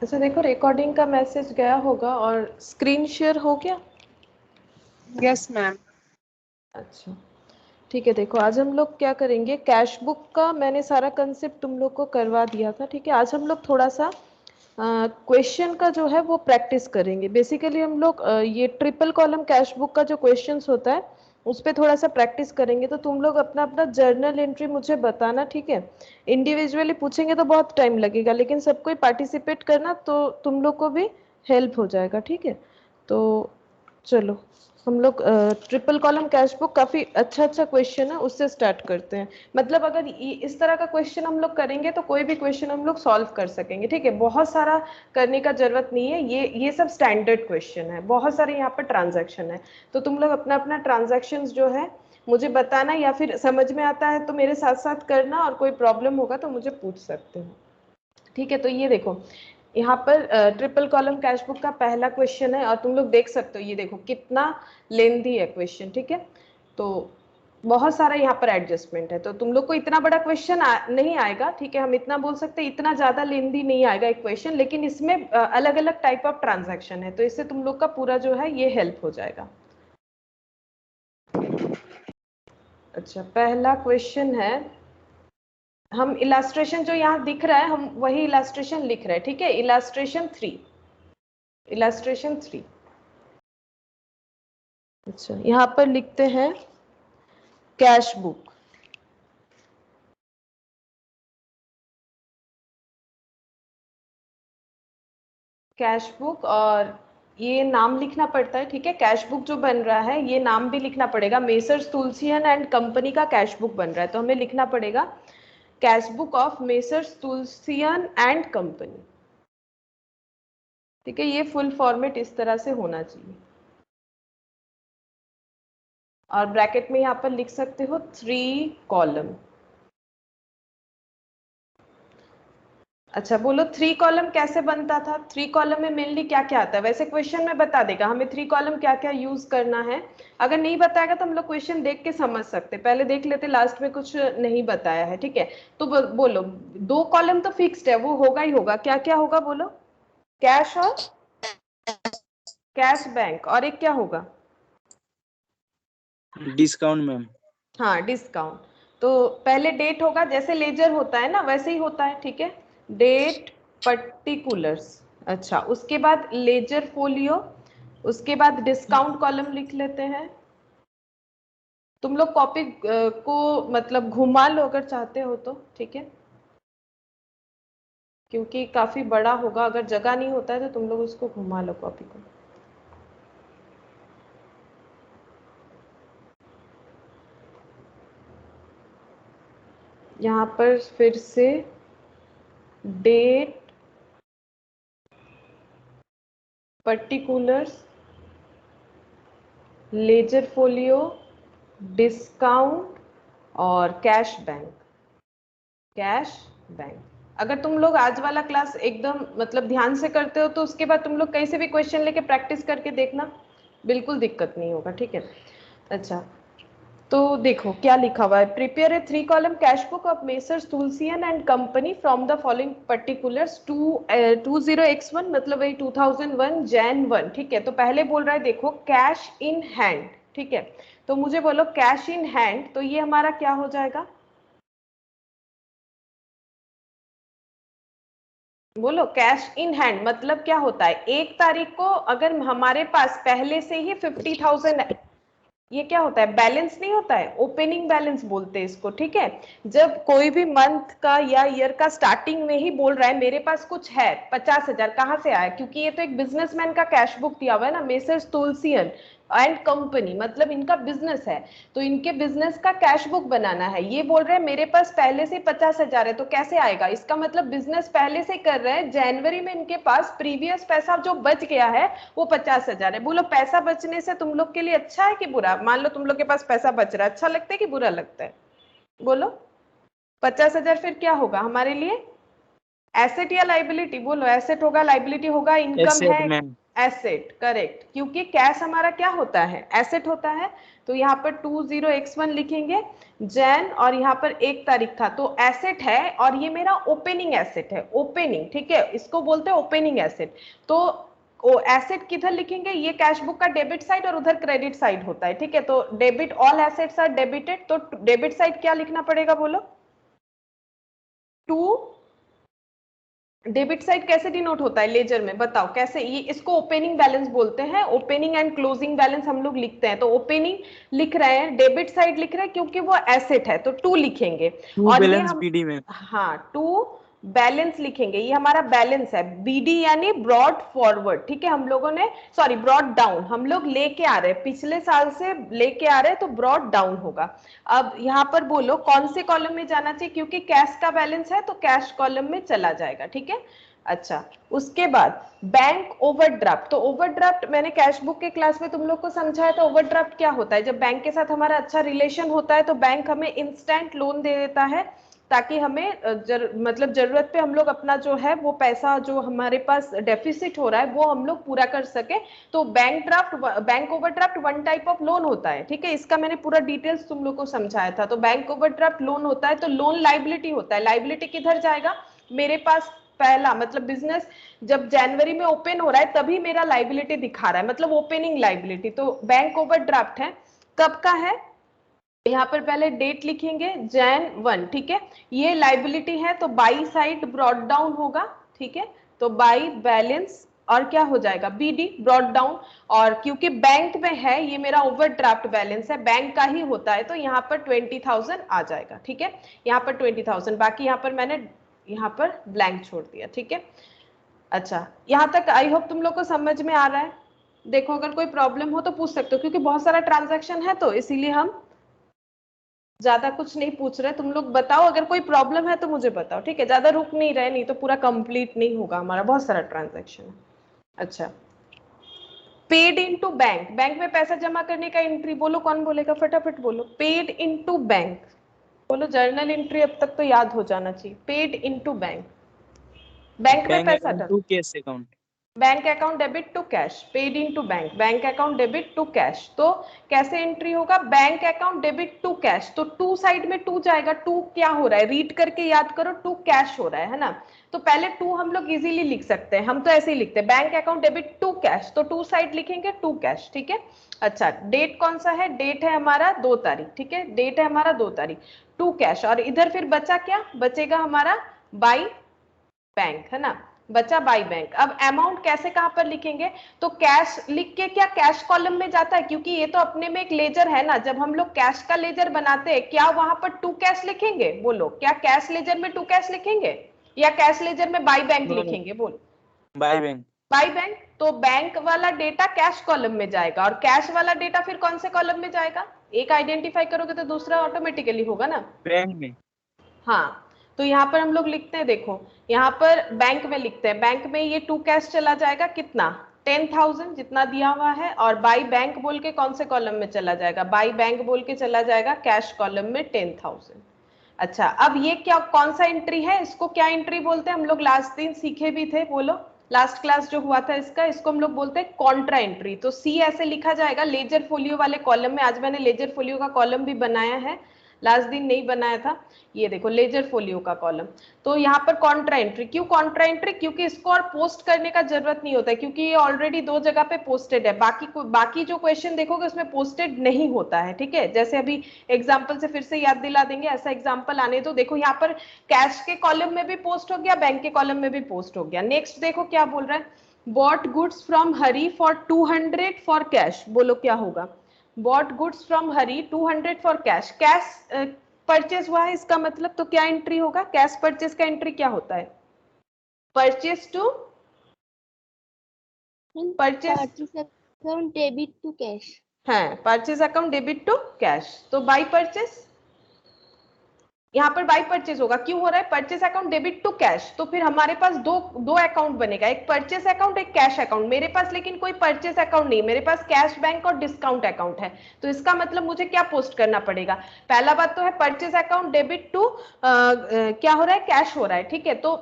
अच्छा देखो, रिकॉर्डिंग का मैसेज गया होगा और स्क्रीन शेयर हो गया। Yes ma'am. अच्छा ठीक है, देखो आज हम लोग क्या करेंगे, कैश बुक का मैंने सारा कंसेप्ट तुम लोग को करवा दिया था। ठीक है, आज हम लोग थोड़ा सा क्वेश्चन का जो है वो प्रैक्टिस करेंगे। बेसिकली हम लोग ये ट्रिपल कॉलम कैश बुक का जो क्वेश्चंस होता है उस पर थोड़ा सा प्रैक्टिस करेंगे। तो तुम लोग अपना अपना जर्नल एंट्री मुझे बताना, ठीक है। इंडिविजुअली पूछेंगे तो बहुत टाइम लगेगा, लेकिन सब कोई पार्टिसिपेट करना तो तुम लोग को भी हेल्प हो जाएगा। ठीक है, तो चलो हम लोग ट्रिपल कॉलम कैश बुक काफी अच्छा अच्छा क्वेश्चन है, उससे स्टार्ट करते हैं। मतलब अगर इस तरह का क्वेश्चन हम लोग करेंगे तो कोई भी क्वेश्चन हम लोग सॉल्व कर सकेंगे। ठीक है, बहुत सारा करने का जरूरत नहीं है, ये सब स्टैंडर्ड क्वेश्चन है, बहुत सारे यहाँ पर ट्रांजैक्शन है। तो तुम लोग अपना अपना ट्रांजैक्शन जो है मुझे बताना, या फिर समझ में आता है तो मेरे साथ साथ करना, और कोई प्रॉब्लम होगा तो मुझे पूछ सकते हो। ठीक है, तो ये देखो यहाँ पर ट्रिपल कॉलम कैश बुक का पहला क्वेश्चन है, और तुम लोग देख सकते हो ये देखो कितना लेंथी है क्वेश्चन। ठीक है, तो बहुत सारा यहाँ पर एडजस्टमेंट है, तो तुम लोग को इतना बड़ा क्वेश्चन नहीं आएगा। ठीक है, हम इतना बोल सकते हैं, इतना ज्यादा लेंथी नहीं आएगा एक क्वेश्चन, लेकिन इसमें अलग अलग टाइप ऑफ ट्रांजैक्शन है, तो इससे तुम लोग का पूरा जो है ये हेल्प हो जाएगा। अच्छा, पहला क्वेश्चन है, हम इलास्ट्रेशन जो यहाँ दिख रहा है हम वही इलास्ट्रेशन लिख रहे हैं। ठीक है, इलास्ट्रेशन 3, इलास्ट्रेशन 3। अच्छा, यहाँ पर लिखते हैं कैश बुक। कैश बुक, और ये नाम लिखना पड़ता है। ठीक है, कैश बुक जो बन रहा है ये नाम भी लिखना पड़ेगा, मेसर्स तुलसियन एंड कंपनी का कैश बुक बन रहा है, तो हमें लिखना पड़ेगा cash book of messrs Tulsian and company. ठीक है, ये फुल फॉर्मेट इस तरह से होना चाहिए, और ब्रैकेट में यहाँ पर लिख सकते हो 3 कॉलम। अच्छा बोलो, 3 कॉलम कैसे बनता था? 3 कॉलम में मेनली क्या क्या आता है? वैसे क्वेश्चन में बता देगा हमें 3 कॉलम क्या क्या यूज करना है। अगर नहीं बताएगा तो हम लोग क्वेश्चन देख के समझ सकते, पहले देख लेते, लास्ट में कुछ नहीं बताया है। ठीक है, तो बोलो 2 कॉलम तो फिक्स्ड है, वो होगा ही होगा। क्या क्या होगा बोलो? कैश और कैश बैंक, और एक क्या होगा? Discount ma'am. हाँ, डिस्काउंट। तो पहले डेट होगा, जैसे लेजर होता है ना वैसे ही होता है। ठीक है, डेट पर्टिकुलर्स। अच्छा, उसके बाद लेजर फोलियो, उसके बाद डिस्काउंट कॉलम लिख लेते हैं। तुम लोग कॉपी को मतलब घुमा लो अगर चाहते हो तो। ठीक है, क्योंकि काफी बड़ा होगा, अगर जगह नहीं होता है तो तुम लोग उसको घुमा लो कॉपी को। यहाँ पर फिर से date particulars, ledger folio, discount और कैश बैंक। Cash bank. अगर तुम लोग आज वाला क्लास एकदम मतलब ध्यान से करते हो तो उसके बाद तुम लोग कहीं से भी क्वेश्चन लेके प्रैक्टिस करके देखना, बिल्कुल दिक्कत नहीं होगा। ठीक है, अच्छा तो देखो क्या लिखा हुआ है, prepare a 3 column cash book of messrs Tulsian and company from the following particulars 20x1, मतलब वही 2001 Jan 1। ठीक है, तो पहले बोल रहा है देखो कैश इन हैंड। ठीक है, तो मुझे बोलो कैश इन हैंड, तो ये हमारा क्या हो जाएगा? बोलो, कैश इन हैंड मतलब क्या होता है? 1 तारीख को अगर हमारे पास पहले से ही 50,000, ये क्या होता है? बैलेंस नहीं होता है, ओपनिंग बैलेंस बोलते हैं इसको। ठीक है, जब कोई भी मंथ का या ईयर का स्टार्टिंग में ही बोल रहा है मेरे पास कुछ है 50,000, कहाँ से आया? क्योंकि ये तो एक बिजनेसमैन का कैश बुक दिया हुआ है ना, मेसर्स तुलसियन एंड कंपनी, मतलब इनका बिजनेस है, तो इनके बिजनेस का कैश बुक बनाना है। ये बोल रहे हैं मेरे पास पहले से 50,000 है, तो कैसे आएगा? इसका मतलब बिजनेस पहले से कर रहे हैं, जनवरी में इनके पास प्रीवियस पैसा जो बच गया है वो 50,000 है। बोलो पैसा बचने से तुम लोग के लिए अच्छा है कि बुरा? मान लो तुम लोग के पास पैसा बच रहा है, अच्छा लगता है कि बुरा लगता है? बोलो, 50,000 फिर क्या होगा हमारे लिए? एसेट या लाइबिलिटी? बोलो, एसेट होगा, लाइबिलिटी होगा, इनकम एसेट है? मैम। एसेट, करेक्ट, क्योंकि कैश हमारा क्या होता है, एसेट होता है। तो यहाँ पर 20x1 लिखेंगे जैन, और यहाँ पर 1 तारीख था, तो एसेट है और ये मेरा ओपनिंग एसेट है, ओपनिंग, ठीक है, इसको बोलते हैं ओपनिंग एसेट। तो वो एसेट किधर लिखेंगे, ये कैश बुक का डेबिट साइड और उधर क्रेडिट साइड होता है, ठीक है। तो debit, all assets are debited, तो डेबिट साइड क्या लिखना पड़ेगा बोलो, टू। डेबिट साइड कैसे डिनोट होता है लेजर में, बताओ कैसे, ये इसको ओपनिंग बैलेंस बोलते हैं, ओपनिंग एंड क्लोजिंग बैलेंस हम लोग लिखते हैं। तो ओपनिंग लिख रहे हैं, डेबिट साइड लिख रहे हैं क्योंकि वो एसेट है, तो 2 लिखेंगे। टू और ये बैलेंस हम, बीडी में। हाँ, 2 बैलेंस लिखेंगे, ये हमारा बैलेंस है, बीडी यानी ब्रॉड फॉरवर्ड, ठीक है, हम लोगों ने, सॉरी ब्रॉड डाउन, हम लोग लेके आ रहे हैं, पिछले साल से लेके आ रहे हैं, तो ब्रॉड डाउन होगा। अब यहाँ पर बोलो कौन से कॉलम में जाना चाहिए, क्योंकि कैश का बैलेंस है तो कैश कॉलम में चला जाएगा, ठीक है। अच्छा, उसके बाद बैंक ओवरड्राफ्ट, तो ओवरड्राफ्ट मैंने कैश बुक के क्लास में तुम लोग को समझाया था, ओवरड्राफ्ट क्या होता है, जब बैंक के साथ हमारा अच्छा रिलेशन होता है तो बैंक हमें इंस्टेंट लोन दे देता है, ताकि हमें मतलब जरूरत पे हम लोग अपना जो है वो पैसा जो हमारे पास डेफिसिट हो रहा है वो हम लोग पूरा कर सके। तो bank overdraft 1 type of loan होता है, ठीक है, इसका मैंने पूरा डिटेल्स तुम लोग को समझाया था। तो बैंक ओवरड्राफ्ट लोन होता है, तो लोन लाइबिलिटी होता है, लाइबिलिटी किधर जाएगा, मेरे पास पहला मतलब बिजनेस जब जनवरी में ओपन हो रहा है तभी मेरा लाइबिलिटी दिखा रहा है, मतलब ओपनिंग लाइबिलिटी, तो बैंक ओवरड्राफ्ट है, कब का है, यहाँ पर पहले डेट लिखेंगे Jan 1, ठीक है, ये लाइबिलिटी है तो बाई साइड ब्रॉड डाउन होगा, ठीक है, तो बाई बैलेंस और क्या हो जाएगा, बीडी ब्रॉड डाउन, और क्योंकि बैंक में है ये मेरा ओवरड्राफ्ट बैलेंस है, बैंक का ही होता है, तो यहाँ पर 20,000 आ जाएगा, ठीक है, यहाँ पर 20,000, बाकी यहाँ पर मैंने यहाँ पर ब्लैंक छोड़ दिया, ठीक है। अच्छा, यहाँ तक आई होप तुम लोग को समझ में आ रहा है। देखो अगर कोई प्रॉब्लम हो तो पूछ सकते हो, क्योंकि बहुत सारा ट्रांजैक्शन है तो इसीलिए हम ज्यादा कुछ नहीं पूछ रहे, तुम लोग बताओ अगर कोई प्रॉब्लम है तो मुझे बताओ, ठीक है, ज्यादा रुक नहीं रहे, नहीं तो पूरा कंप्लीट नहीं होगा हमारा, बहुत सारा ट्रांजैक्शन है। अच्छा, पेड इनटू बैंक, बैंक में पैसा जमा करने का एंट्री बोलो, कौन बोलेगा, फटाफट बोलो, पेड इनटू बैंक बोलो, जर्नल एंट्री अब तक तो याद हो जाना चाहिए, पेड इनटू बैंक, बैंक में पैसा account to cash account, bank account debit to cash, paid into bank, bank account debit to cash, तो कैसे एंट्री होगा, bank account debit to cash, तो टू साइड में टू जाएगा, टू क्या हो रहा है, रीड करके याद करो, टू कैश हो रहा है ना, तो पहले टू हम लोग इजीली लिख सकते हैं, हम तो ऐसे ही लिखते हैं, bank account debit to cash, तो टू साइड लिखेंगे टू कैश, ठीक है। अच्छा, डेट कौन सा है, डेट है हमारा 2 तारीख, ठीक है, डेट है हमारा 2 तारीख, टू कैश, और इधर फिर बचा क्या, बचेगा हमारा बाई बैंक, है ना, बचा बाई बैंक। अब अमाउंट कैसे कहां पर लिखेंगे, तो कैश लिख के क्या कैश कॉलम में जाता है, क्योंकि ये तो अपने में एक लेजर है ना, जब हम लोग कैश का लेजर बनाते हैं क्या वहां पर टू कैश लिखेंगे, बोलो क्या कैश लेजर में टू कैश लिखेंगे या कैश लेजर में बाई बैंक लिखेंगे, बोलो बाय बैंक, बाई बैंक, तो बैंक वाला डेटा कैश कॉलम में जाएगा और कैश वाला डेटा फिर कौन से कॉलम में जाएगा, एक आइडेंटिफाई करोगे तो दूसरा ऑटोमेटिकली होगा ना, बैंक में। हाँ, तो यहाँ पर हम लोग लिखते हैं, देखो यहाँ पर बैंक में लिखते हैं, बैंक में ये टू कैश चला जाएगा कितना, 10,000 जितना दिया हुआ है, और बाई बैंक बोल के कौन से कॉलम में चला जाएगा, बाई बैंक बोल के चला जाएगा कैश कॉलम में 10,000। अच्छा, अब ये क्या कौन सा एंट्री है, इसको क्या एंट्री बोलते हैं, हम लोग लास्ट दिन सीखे भी थे, बोलो लास्ट क्लास जो हुआ था इसका, इसको हम लोग बोलते हैं कॉन्ट्रा एंट्री। तो सी ऐसे लिखा जाएगा लेजर फोलियो वाले कॉलम में, आज मैंने लेजर फोलियो का कॉलम भी बनाया है, लास्ट दिन नहीं बनाया था, ये देखो लेजर फोलियो का कॉलम। तो यहाँ पर कॉन्ट्रा एंट्री, क्यों कॉन्ट्रा एंट्री, क्योंकि इसको और पोस्ट करने का जरूरत नहीं होता है, क्योंकि ये ऑलरेडी 2 जगह पे पोस्टेड है, बाकी जो क्वेश्चन देखोगे उसमें पोस्टेड नहीं होता है, ठीक है, जैसे अभी एग्जाम्पल से फिर से याद दिला देंगे, ऐसा एग्जाम्पल आने दो, देखो यहाँ पर कैश के कॉलम में भी पोस्ट हो गया, बैंक के कॉलम में भी पोस्ट हो गया। नेक्स्ट देखो क्या बोल रहा है, bought goods from Hari for 200 for cash, बोलो क्या होगा, bought goods from Hari 200 for cash, cash purchase हुआ है इसका मतलब, तो क्या एंट्री होगा, कैश परचेज का एंट्री क्या होता है, purchase to purchase account debit to cash, है, purchase account debit to cash, तो बाई परचेज, यहाँ पर बाई परचेज होगा, क्यों हो रहा है, purchase account debit to cash, तो फिर हमारे पास दो अकाउंट बनेगा, एक परचेज अकाउंट एक कैश अकाउंट, मेरे पास लेकिन कोई परचेज अकाउंट नहीं, मेरे पास कैश बैंक और डिस्काउंट अकाउंट है, तो इसका मतलब मुझे क्या पोस्ट करना पड़ेगा, पहला बात तो है परचेज अकाउंट डेबिट टू क्या हो रहा है, कैश हो रहा है, ठीक है, तो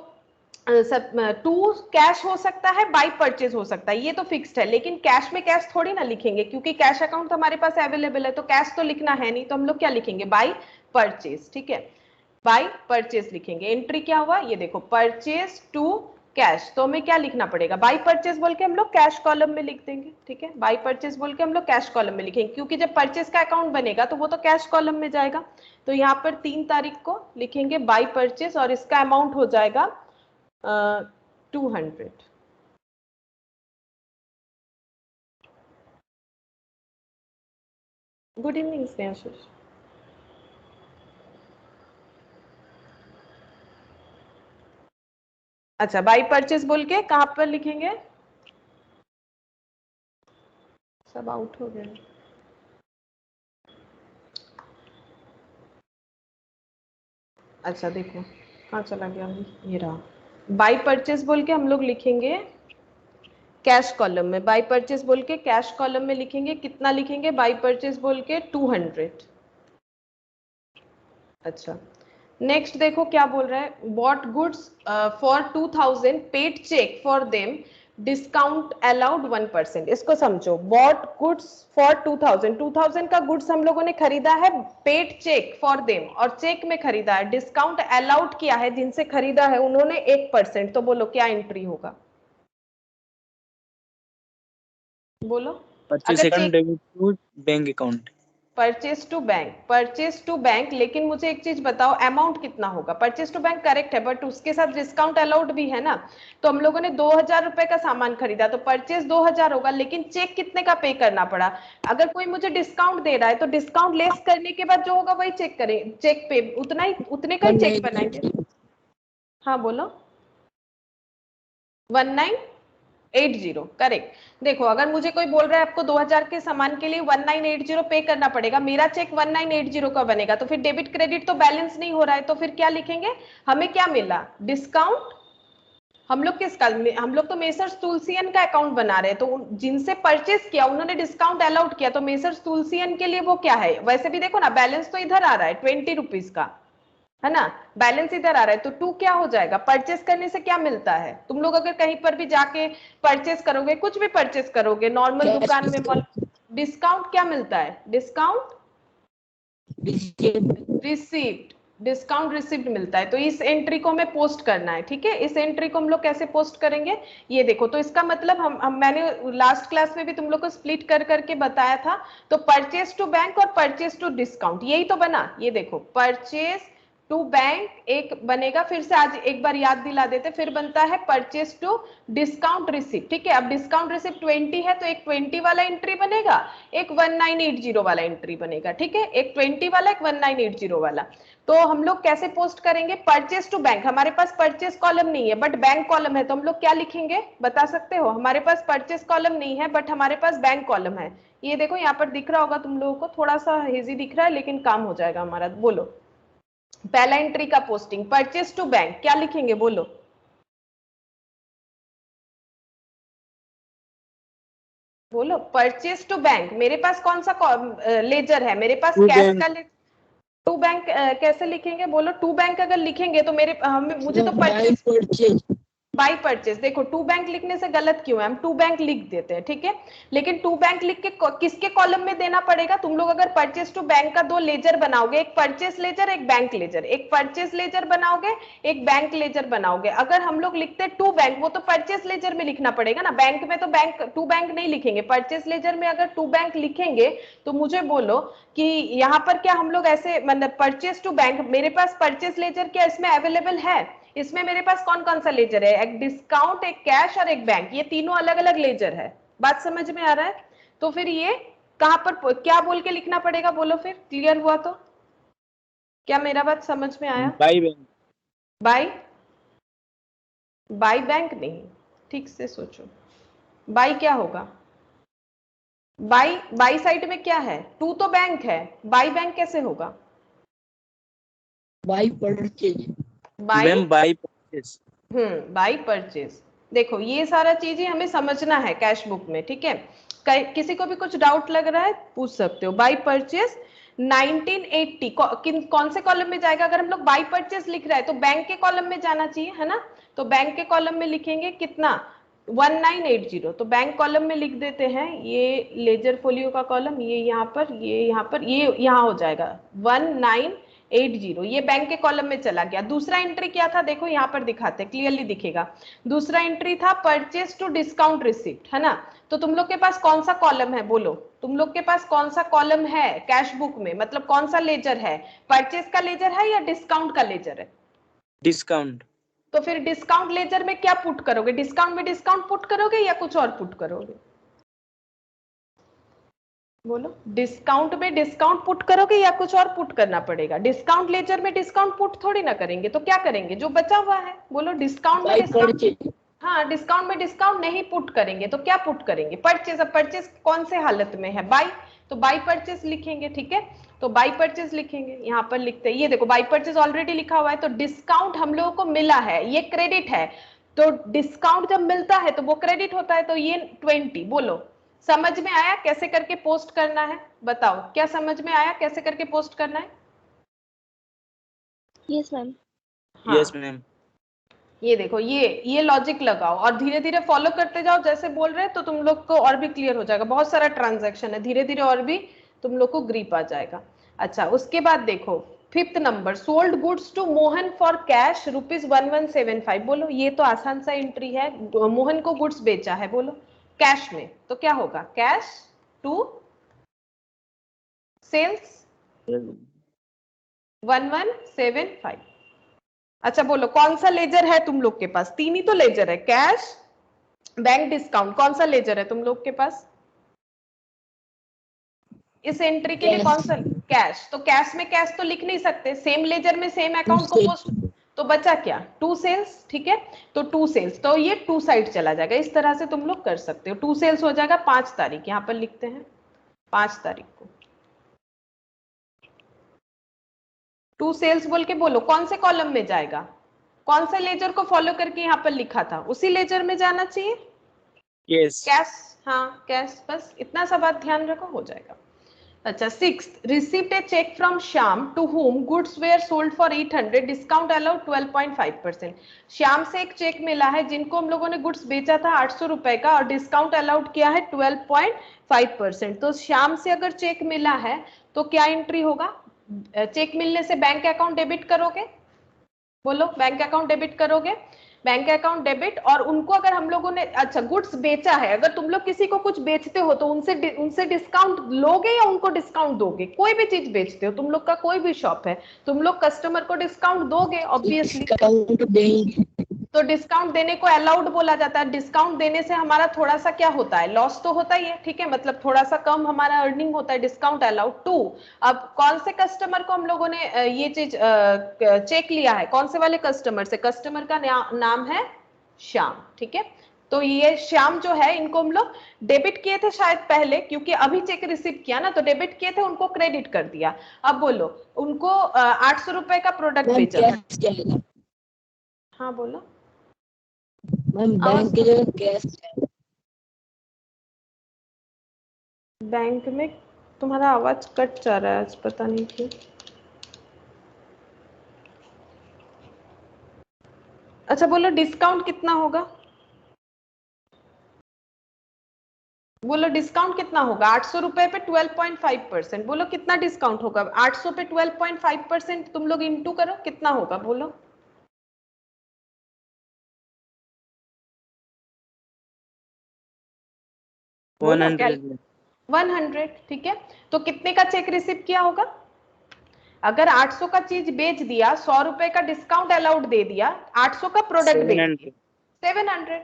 सब टू कैश हो सकता है, बाई परचेज हो सकता है, ये तो फिक्स्ड है। लेकिन कैश में कैश थोड़ी ना लिखेंगे, क्योंकि कैश अकाउंट तो हमारे पास अवेलेबल है, तो कैश तो लिखना है नहीं, तो हम लोग क्या लिखेंगे, बाई परचेज। ठीक है, बाई परचेज लिखेंगे। एंट्री क्या हुआ, ये देखो, परचेज टू कैश, तो हमें क्या लिखना पड़ेगा, बाई परचेज बोल के हम लोग कैश कॉलम में लिख देंगे। ठीक है, बाई परचेज बोल के हम लोग कैश कॉलम में लिखेंगे, क्योंकि जब परचेज का अकाउंट बनेगा तो वो तो कैश कॉलम में जाएगा। तो यहाँ पर 3 तारीख को लिखेंगे बाई परचेज, और इसका अमाउंट हो जाएगा 200। Good evening Snehashish. अच्छा, बाई परचेज बोल के कहां पर लिखेंगे, सब आउट हो गए। अच्छा देखो कहाँ चला गया, ये रहा। बाई परचेज बोल के हम लोग लिखेंगे कैश कॉलम में, बाई परचेज बोल के कैश कॉलम में लिखेंगे, कितना लिखेंगे, बाई परचेज बोल के 200। अच्छा, नेक्स्ट देखो क्या बोल रहा है, bought goods for 2000, paid cheque for them, discount allowed 1%। इसको समझो, बॉट गुड्स फॉर 2000 का गुड्स हम लोगों ने खरीदा है, पेड चेक फॉर देम, और चेक में खरीदा है, डिस्काउंट अलाउड किया है, जिनसे खरीदा है उन्होंने 1%। तो बोलो क्या एंट्री होगा, बोलो। परचेज अगर account cheque, debit to bank account. Purchase to bank, purchase to bank, लेकिन मुझे एक चीज बताओ, अमाउंट कितना होगा। परचेज टू बैंक करेक्ट है, बट उसके साथ डिस्काउंट अलाउड भी है ना। तो हम लोगों ने 2000 रुपए का सामान खरीदा, तो परचेज 2000 होगा, लेकिन चेक कितने का पे करना पड़ा। अगर कोई मुझे डिस्काउंट दे रहा है, तो डिस्काउंट लेस करने के बाद जो होगा वही चेक करें, चेक पे उतना ही, उतने का ही चेक बनाएंगे। हाँ बोलो, 1980, करेक्ट। देखो, अगर मुझे कोई बोल रहा है आपको 2000 के सामान के लिए 1980 पे करना पड़ेगा, मेरा चेक 1980 का बनेगा, तो फिर डेबिट क्रेडिट तो बैलेंस नहीं हो रहा है, तो फिर क्या लिखेंगे, हमें क्या मिला, डिस्काउंट। हम लोग किसका, हम लोग तो मेसर्स तुलसियन का अकाउंट बना रहे हैं, तो जिनसे परचेस किया उन्होंने डिस्काउंट अलाउड किया, तो मेसर्स तुलसियन के लिए वो क्या है। वैसे भी देखो ना, बैलेंस तो इधर आ रहा है 20 रुपीज का, है ना, बैलेंस इधर आ रहा है, तो 2 क्या हो जाएगा, परचेस करने से क्या मिलता है। तुम लोग अगर कहीं पर भी जाके परचेस करोगे, कुछ भी परचेस करोगे नॉर्मल दुकान में, डिस्काउंट क्या मिलता है, डिस्काउंट रिसीव्ड, डिस्काउंट रिसीव्ड मिलता है। तो इस एंट्री को हमें पोस्ट करना है। ठीक है, इस एंट्री को हम लोग कैसे पोस्ट करेंगे, ये देखो। तो इसका मतलब हम मैंने लास्ट क्लास में भी तुम लोग को स्प्लिट कर करके बताया था। तो परचेज टू बैंक और परचेज टू डिस्काउंट, यही तो बना। ये देखो, परचेज टू बैंक एक बनेगा, फिर से आज एक बार याद दिला देते, फिर बनता है परचेज टू डिस्काउंट रिसिप्ट। ठीक है, अब डिस्काउंट रिसिप्ट 20 है, तो एक 20 वाला एंट्री बनेगा, एक 1980 वाला एंट्री बनेगा। ठीक है, एक 20 वाला, एक 1980 वाला। तो हम लोग कैसे पोस्ट करेंगे, परचेज टू बैंक, हमारे पास परचेज कॉलम नहीं है बट बैंक कॉलम है, तो हम लोग क्या लिखेंगे, बता सकते हो। हमारे पास परचेज कॉलम नहीं है बट हमारे पास बैंक कॉलम है। ये देखो यहाँ पर दिख रहा होगा तुम लोगों को, थोड़ा सा हेजी दिख रहा है, लेकिन काम हो जाएगा हमारा। बोलो, पहला एंट्री का पोस्टिंग, परचेज टू बैंक, क्या लिखेंगे, बोलो। बोलो, परचेज टू बैंक, मेरे पास कौन सा लेजर है, मेरे पास कैश का। टू बैंक कैसे लिखेंगे, बोलो। टू बैंक अगर लिखेंगे तो मेरे मुझे तो परचेज, बाई परचेज। देखो, टू बैंक लिखने से गलत क्यों है, हम टू बैंक लिख देते हैं। ठीक है, लेकिन टू बैंक लिख के किसके कॉलम में देना पड़ेगा, तुम लोग अगर परचेज टू बैंक का 2 लेजर बनाओगे, एक परचेज लेजर, एक बैंक लेजर, एक परचेज लेजर बनाओगे, एक बैंक लेजर बनाओगे। अगर हम लोग लिखते टू बैंक, वो तो परचेज लेजर में लिखना पड़ेगा ना, बैंक में तो बैंक टू बैंक नहीं लिखेंगे। परचेज लेजर में अगर टू बैंक लिखेंगे तो मुझे बोलो कि यहाँ पर क्या हम लोग ऐसे, मतलब परचेज टू बैंक, मेरे पास परचेज लेजर क्या इसमें अवेलेबल है, इसमें मेरे पास कौन कौन सा लेजर है, एक डिस्काउंट, एक कैश और एक बैंक, ये तीनों अलग अलग लेजर है। बात समझ में आ रहा है। तो फिर ये कहां पर क्या बोल के लिखना पड़ेगा, बोलो, फिर क्लियर हुआ तो। क्या मेरा बात समझ में आया, by bank, by, by bank नहीं, ठीक से सोचो, बाई क्या होगा, बाई, बाई साइड में क्या है, टू तो बैंक है, बाई बैंक कैसे होगा, by purchase, by, ma'am by purchase. By purchase. देखो, ये सारा चीजें हमें समझना है कैश बुक में। ठीक है, किसी को भी कुछ डाउट लग रहा है पूछ सकते हो। बाई परचेज 1980 कौन से कॉलम में जाएगा, अगर हम लोग बाई परचेज लिख रहे हैं तो बैंक के कॉलम में जाना चाहिए, है ना। तो बैंक के कॉलम में लिखेंगे कितना 1980, तो बैंक कॉलम में लिख देते हैं, ये लेजर फोलियो का कॉलम, ये यहाँ पर, ये यहाँ पर, ये यहाँ हो जाएगा 1980, ये बैंक के कॉलम में चला गया। दूसरा एंट्री क्या था देखो यहाँ पर दिखाते, क्लियरली दिखेगा। दूसरा एंट्री था परचेज टू डिस्काउंट रिसिप्ट, है ना। तो तुम लोग के पास कौन सा कॉलम है, बोलो तुम लोग के पास कौन सा कॉलम है कैश बुक में, मतलब कौन सा लेजर है, परचेज का लेजर है या डिस्काउंट का लेजर है? डिस्काउंट। तो फिर डिस्काउंट लेजर में क्या पुट करोगे, डिस्काउंट में डिस्काउंट पुट करोगे या कुछ और पुट करोगे? बोलो, डिस्काउंट में डिस्काउंट पुट करोगे या कुछ और पुट करना पड़ेगा? डिस्काउंट लेजर में डिस्काउंट पुट थोड़ी ना करेंगे, तो क्या करेंगे जो बचा हुआ है? बोलो, डिस्काउंट में डिस्काउंट, हाँ डिस्काउंट में डिस्काउंट नहीं पुट करेंगे तो क्या पुट करेंगे? परचेज। अब परचेज कौन से हालत में है, बाई, तो बाई परचेज लिखेंगे, ठीक है। तो बाई परचेज लिखेंगे, यहाँ पर लिखते हैं, ये देखो बाई परचेज ऑलरेडी लिखा हुआ है, तो डिस्काउंट हम लोगों को मिला है, ये क्रेडिट है, तो डिस्काउंट जब मिलता है तो वो क्रेडिट होता है, तो ये 20। बोलो, समझ में आया कैसे करके पोस्ट करना है? बताओ, क्या समझ में आया कैसे करके पोस्ट करना है? Yes ma'am. Yes ma'am. ये देखो, ये लॉजिक लगाओ और धीरे धीरे फॉलो करते जाओ, जैसे बोल रहे हैं तो तुम लोग को और भी क्लियर हो जाएगा। बहुत सारा ट्रांजैक्शन है, धीरे धीरे और भी तुम लोग को ग्रिप आ जाएगा। अच्छा, उसके बाद देखो 5th number, sold goods to Mohan for cash ₹1175। बोलो, ये तो आसान सा एंट्री है, मोहन को गुड्स बेचा है, बोलो कैश में, तो क्या होगा, कैश टू सेल्स 1175। अच्छा बोलो, कौन सा लेजर है तुम लोग के पास? 3 ही तो लेजर है, कैश, बैंक, डिस्काउंट, कौन सा लेजर है तुम लोग के पास इस एंट्री के लिए? कौन सा? कैश। तो कैश में कैश तो लिख नहीं सकते, सेम लेजर में सेम अकाउंट को पोस्ट, तो बचा क्या, टू सेल्स, ठीक है। तो टू सेल्स, तो ये टू साइड चला जाएगा, इस तरह से तुम लोग कर सकते हो। टू सेल्स हो जाएगा 5 तारीख, यहाँ पर लिखते हैं 5 तारीख को टू सेल्स बोल के बोलो, कौन से कॉलम में जाएगा, कौन से लेजर को फॉलो करके यहाँ पर लिखा था, उसी लेजर में जाना चाहिए। यस। कैश, हाँ कैश, बस इतना सा बात ध्यान रखो, हो जाएगा। अच्छा, 6th, received a cheque from Shyam to whom goods were sold for 800, discount allowed 12.5%। Shyam से एक चेक मिला है जिनको हम लोगों ने गुड्स बेचा था 800 रुपए का और डिस्काउंट अलाउड किया है 12.5%। तो श्याम से अगर चेक मिला है तो क्या एंट्री होगा? चेक मिलने से बैंक अकाउंट डेबिट करोगे, बोलो बैंक अकाउंट डेबिट करोगे, बैंक अकाउंट डेबिट। और उनको अगर हम लोगों ने, अच्छा गुड्स बेचा है, अगर तुम लोग किसी को कुछ बेचते हो तो उनसे डिस्काउंट लोगे या उनको डिस्काउंट दोगे? कोई भी चीज बेचते हो तुम लोग का, कोई भी शॉप है, तुम लोग कस्टमर को डिस्काउंट दोगे ऑब्वियसली। तो डिस्काउंट देने को अलाउड बोला जाता है। डिस्काउंट देने से हमारा थोड़ा सा क्या होता है, लॉस तो होता ही है, ठीक है, मतलब थोड़ा सा कम हमारा अर्निंग होता है। डिस्काउंट अलाउड टू, अब कौन से कस्टमर को हम लोगों ने ये चीज चेक लिया है, कौन से वाले कस्टमर से? कस्टमर का नाम है श्याम, ठीक है। तो ये श्याम जो है, इनको हम लोग डेबिट किए थे शायद पहले, क्योंकि अभी चेक रिसीव किया ना, तो डेबिट किए थे, उनको क्रेडिट कर दिया। अब बोलो, उनको 800 रुपए का प्रोडक्ट बेचा था। हाँ बोलो बैंक के जगह कैश, बैंक में तुम्हारा आवाज कट जा रहा है आज, पता नहीं क्यों। अच्छा बोलो, डिस्काउंट कितना होगा? बोलो डिस्काउंट कितना होगा? 800 रुपए पे 12.5%। बोलो कितना डिस्काउंट होगा? 800 पे 12.5% तुम लोग इंटू करो, कितना होगा बोलो? बोलो 100, ठीक है। तो कितने का चेक रिसीव किया होगा? अगर 800 का चीज बेच दिया, 100 रुपए का डिस्काउंट अलाउड दे दिया, 800 का प्रोडक्ट बेच दिया, 700,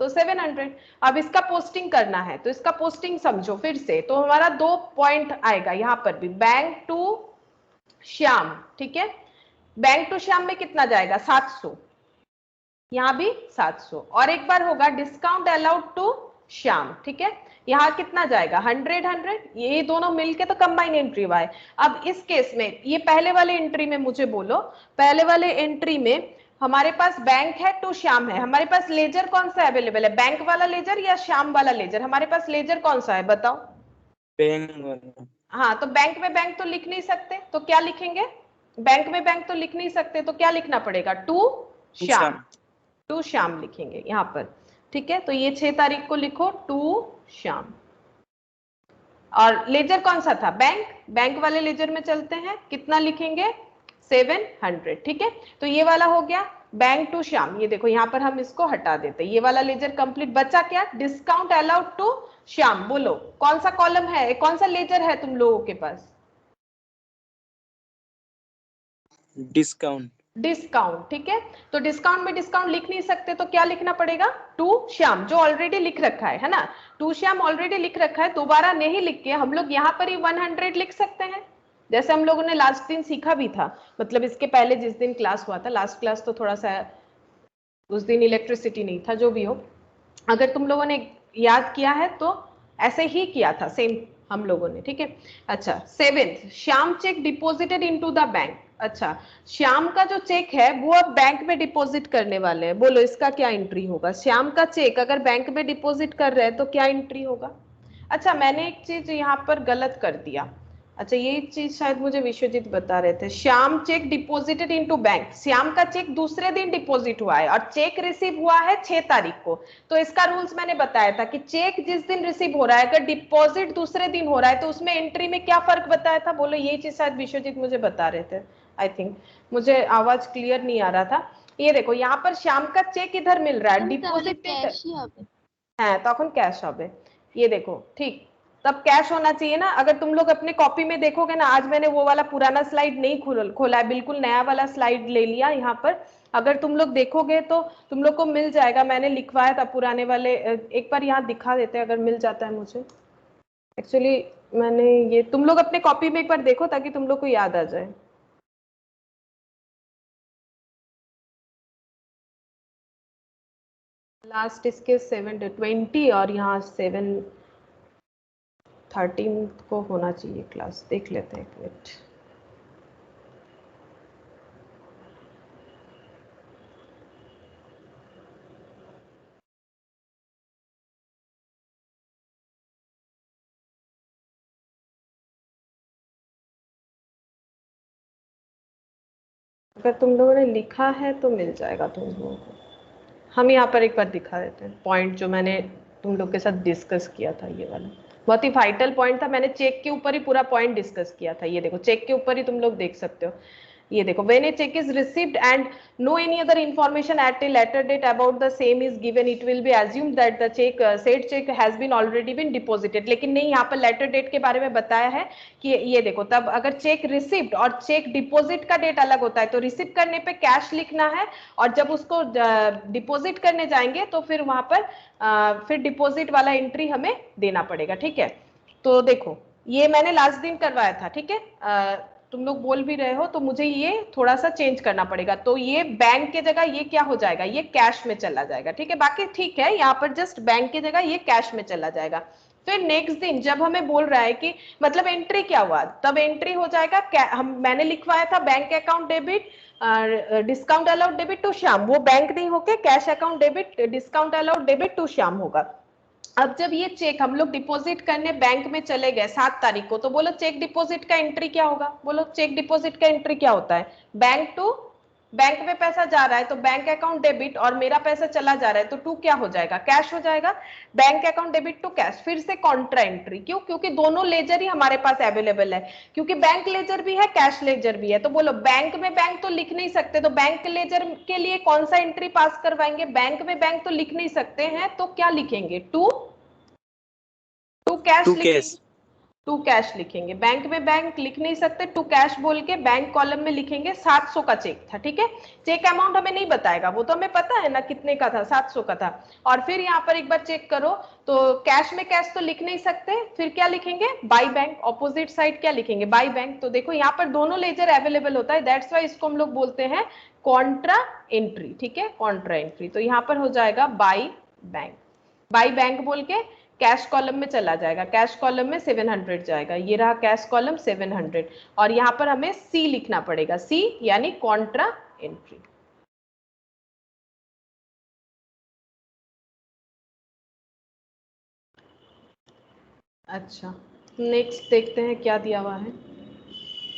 तो 700। अब इसका पोस्टिंग करना है, तो इसका पोस्टिंग समझो फिर से, तो हमारा 2 पॉइंट आएगा यहाँ पर भी, बैंक टू श्याम, ठीक है। बैंक टू श्याम में कितना जाएगा? 700, यहाँ भी 700, और एक बार होगा डिस्काउंट अलाउड टू श्याम, ठीक है। यहाँ कितना जाएगा? 100, ये दोनों मिलके तो कंबाइन एंट्री हुआ है। अब इस केस में, ये पहले वाले एंट्री में मुझे बोलो, पहले वाले एंट्री में हमारे पास बैंक है टू श्याम है, हमारे पास लेजर कौन सा अवेलेबल है, बैंक वाला लेजर या श्याम वाला लेजर? हमारे पास लेजर कौन सा है बताओ? बैंक वाला। हाँ, तो बैंक में बैंक तो लिख नहीं सकते, तो क्या लिखेंगे? बैंक में बैंक तो लिख नहीं सकते, तो क्या लिखना पड़ेगा? टू श्याम, टू श्याम लिखेंगे यहाँ पर, ठीक है। तो ये 6 तारीख को लिखो टू श्याम। और लेजर कौन सा था? बैंक। बैंक वाले लेजर में चलते हैं, कितना लिखेंगे? 700, ठीक है। तो ये वाला हो गया बैंक टू श्याम। ये देखो यहाँ पर हम इसको हटा देते हैं, ये वाला लेजर कंप्लीट। बचा क्या? Discount allowed to Shyam. बोलो कौन सा कॉलम है, कौन सा लेजर है तुम लोगों के पास? डिस्काउंट। डिस्काउंट, ठीक है। तो डिस्काउंट में डिस्काउंट लिख नहीं सकते तो क्या लिखना पड़ेगा? टू श्याम, जो ऑलरेडी लिख रखा है ना। टू श्याम ऑलरेडी लिख रखा है, दोबारा नहीं लिख के हम लोग यहाँ पर ही 100 लिख सकते हैं, जैसे हम लोगों ने लास्ट दिन सीखा भी था। मतलब इसके पहले जिस दिन क्लास हुआ था, लास्ट क्लास तो थोड़ा सा उस दिन इलेक्ट्रिसिटी नहीं था, जो भी हो, अगर तुम लोगों ने याद किया है तो ऐसे ही किया था सेम हम लोगों ने, ठीक है। अच्छा, 7th, Shyam check deposited into the bank. अच्छा, श्याम का जो चेक है वो अब बैंक में डिपॉजिट करने वाले हैं। बोलो इसका क्या एंट्री होगा? श्याम का चेक अगर बैंक में डिपॉजिट कर रहे हैं तो क्या एंट्री होगा? अच्छा, मैंने एक चीज यहाँ पर गलत कर दिया। अच्छा, ये चीज शायद मुझे विश्वजीत बता रहे थे। Shyam check deposited into bank, Shyam का चेक दूसरे दिन डिपॉजिट हुआ है और चेक रिसीव हुआ है 6 तारीख को। तो इसका रूल्स मैंने बताया था कि चेक जिस दिन रिसीव हो रहा है, अगर डिपॉजिट दूसरे दिन हो रहा है तो उसमें एंट्री में क्या फर्क बताया था? बोलो, ये चीज शायद विश्वजीत मुझे बता रहे थे। आई थिंक मुझे आवाज क्लियर नहीं आ रहा था। ये देखो यहाँ पर श्याम का चेक इधर मिल रहा है, डिपॉजिट है तখন कैश হবে। ये देखो, ठीक, तब कैश होना चाहिए ना। अगर तुम लोग अपने कॉपी में देखोगे ना, आज मैंने वो वाला पुराना स्लाइड नहीं खोला है, बिल्कुल नया वाला स्लाइड ले लिया यहाँ पर। अगर तुम लोग देखोगे तो तुम लोग को मिल जाएगा, मैंने लिखवाया था पुराने वाले। एक बार यहाँ दिखा देते हैं अगर मिल जाता है मुझे। एक्चुअली मैंने ये, तुम लोग अपने कॉपी में एक बार देखो ताकि तुम लोग को याद आ जाए। लास्ट इसके 720 और यहाँ 713 को होना चाहिए क्लास। देख लेते हैं एक मिनट। अगर तुम लोगों ने लिखा है तो मिल जाएगा तुम लोगों को। हम यहाँ पर एक बार दिखा देते हैं पॉइंट जो मैंने तुम लोग के साथ डिस्कस किया था। ये वाला बहुत ही वाइटल पॉइंट था, मैंने चेक के ऊपर ही पूरा पॉइंट डिस्कस किया था। ये देखो, चेक के ऊपर ही तुम लोग देख सकते हो। ये देखो, when a check is received and no any other information at a later date about the same is given, it will be assumed that the check said check has been already been deposited। लेकिन नहीं, यहाँ पर letter date के बारे में बताया है कि ये देखो, तब अगर चेक रिसिव्ड और चेक डिपॉजिट का डेट अलग होता है तो रिसीव करने पे कैश लिखना है, और जब उसको डिपॉजिट करने जाएंगे तो फिर वहां पर फिर डिपॉजिट वाला एंट्री हमें देना पड़ेगा, ठीक है। तो देखो, ये मैंने लास्ट दिन करवाया था, ठीक है। तुम लोग बोल भी रहे हो तो मुझे ये थोड़ा सा चेंज करना पड़ेगा। तो ये बैंक के जगह ये क्या हो जाएगा? ये कैश में चला जाएगा, ठीक है। बाकी ठीक है, यहाँ पर जस्ट बैंक की जगह ये कैश में चला जाएगा। फिर नेक्स्ट दिन जब हमें बोल रहा है कि मतलब एंट्री क्या हुआ, तब एंट्री हो जाएगा, मैंने लिखवाया था bank account debit discount allowed debit to Shyam, वो बैंक नहीं होके cash account debit discount allowed debit to Shyam होगा। अब जब ये चेक हम लोग डिपॉजिट करने बैंक में चले गए 7 तारीख को, तो बोलो चेक डिपॉजिट का एंट्री क्या होगा? बोलो चेक डिपॉजिट का एंट्री क्या होता है? बैंक टू, बैंक में पैसा जा रहा है तो बैंक अकाउंट डेबिट, और मेरा पैसा चला जा रहा है तो टू क्या हो जाएगा? कैश हो जाएगा। Bank account debit to cash, फिर से कॉन्ट्रा एंट्री। क्यों? क्योंकि दोनों लेजर ही हमारे पास अवेलेबल है, क्योंकि बैंक लेजर भी है कैश लेजर भी है। तो बोलो बैंक में बैंक तो लिख नहीं सकते, तो बैंक लेजर के लिए कौन सा एंट्री पास करवाएंगे? बैंक में बैंक तो लिख नहीं सकते हैं, तो क्या लिखेंगे? टू कैश लिखेंगे। टू कैश लिखेंगे, बैंक में बैंक लिख नहीं सकते, टू कैश बोल के बैंक कॉलम में लिखेंगे। 700 का चेक था, ठीक है। चेक अमाउंट हमें नहीं बताएगा, वो तो हमें पता है ना कितने का था, 700 का था। और फिर यहाँ पर एक बार चेक करो तो कैश में कैश तो लिख नहीं सकते, फिर क्या लिखेंगे? By bank. ऑपोजिट साइड क्या लिखेंगे? By bank. तो देखो यहाँ पर दोनों लेजर अवेलेबल होता है, दैट्स वाई इसको हम लोग बोलते हैं कॉन्ट्रा एंट्री, ठीक है, कॉन्ट्रा एंट्री। तो यहाँ पर हो जाएगा बाई बैंक। बाई बैंक बोल के कैश कॉलम में चला जाएगा, कैश कॉलम में 700 जाएगा। ये रहा कैश कॉलम 700, और यहाँ पर हमें सी लिखना पड़ेगा, सी यानी कॉन्ट्रा एंट्री। अच्छा, नेक्स्ट देखते हैं क्या दिया हुआ है।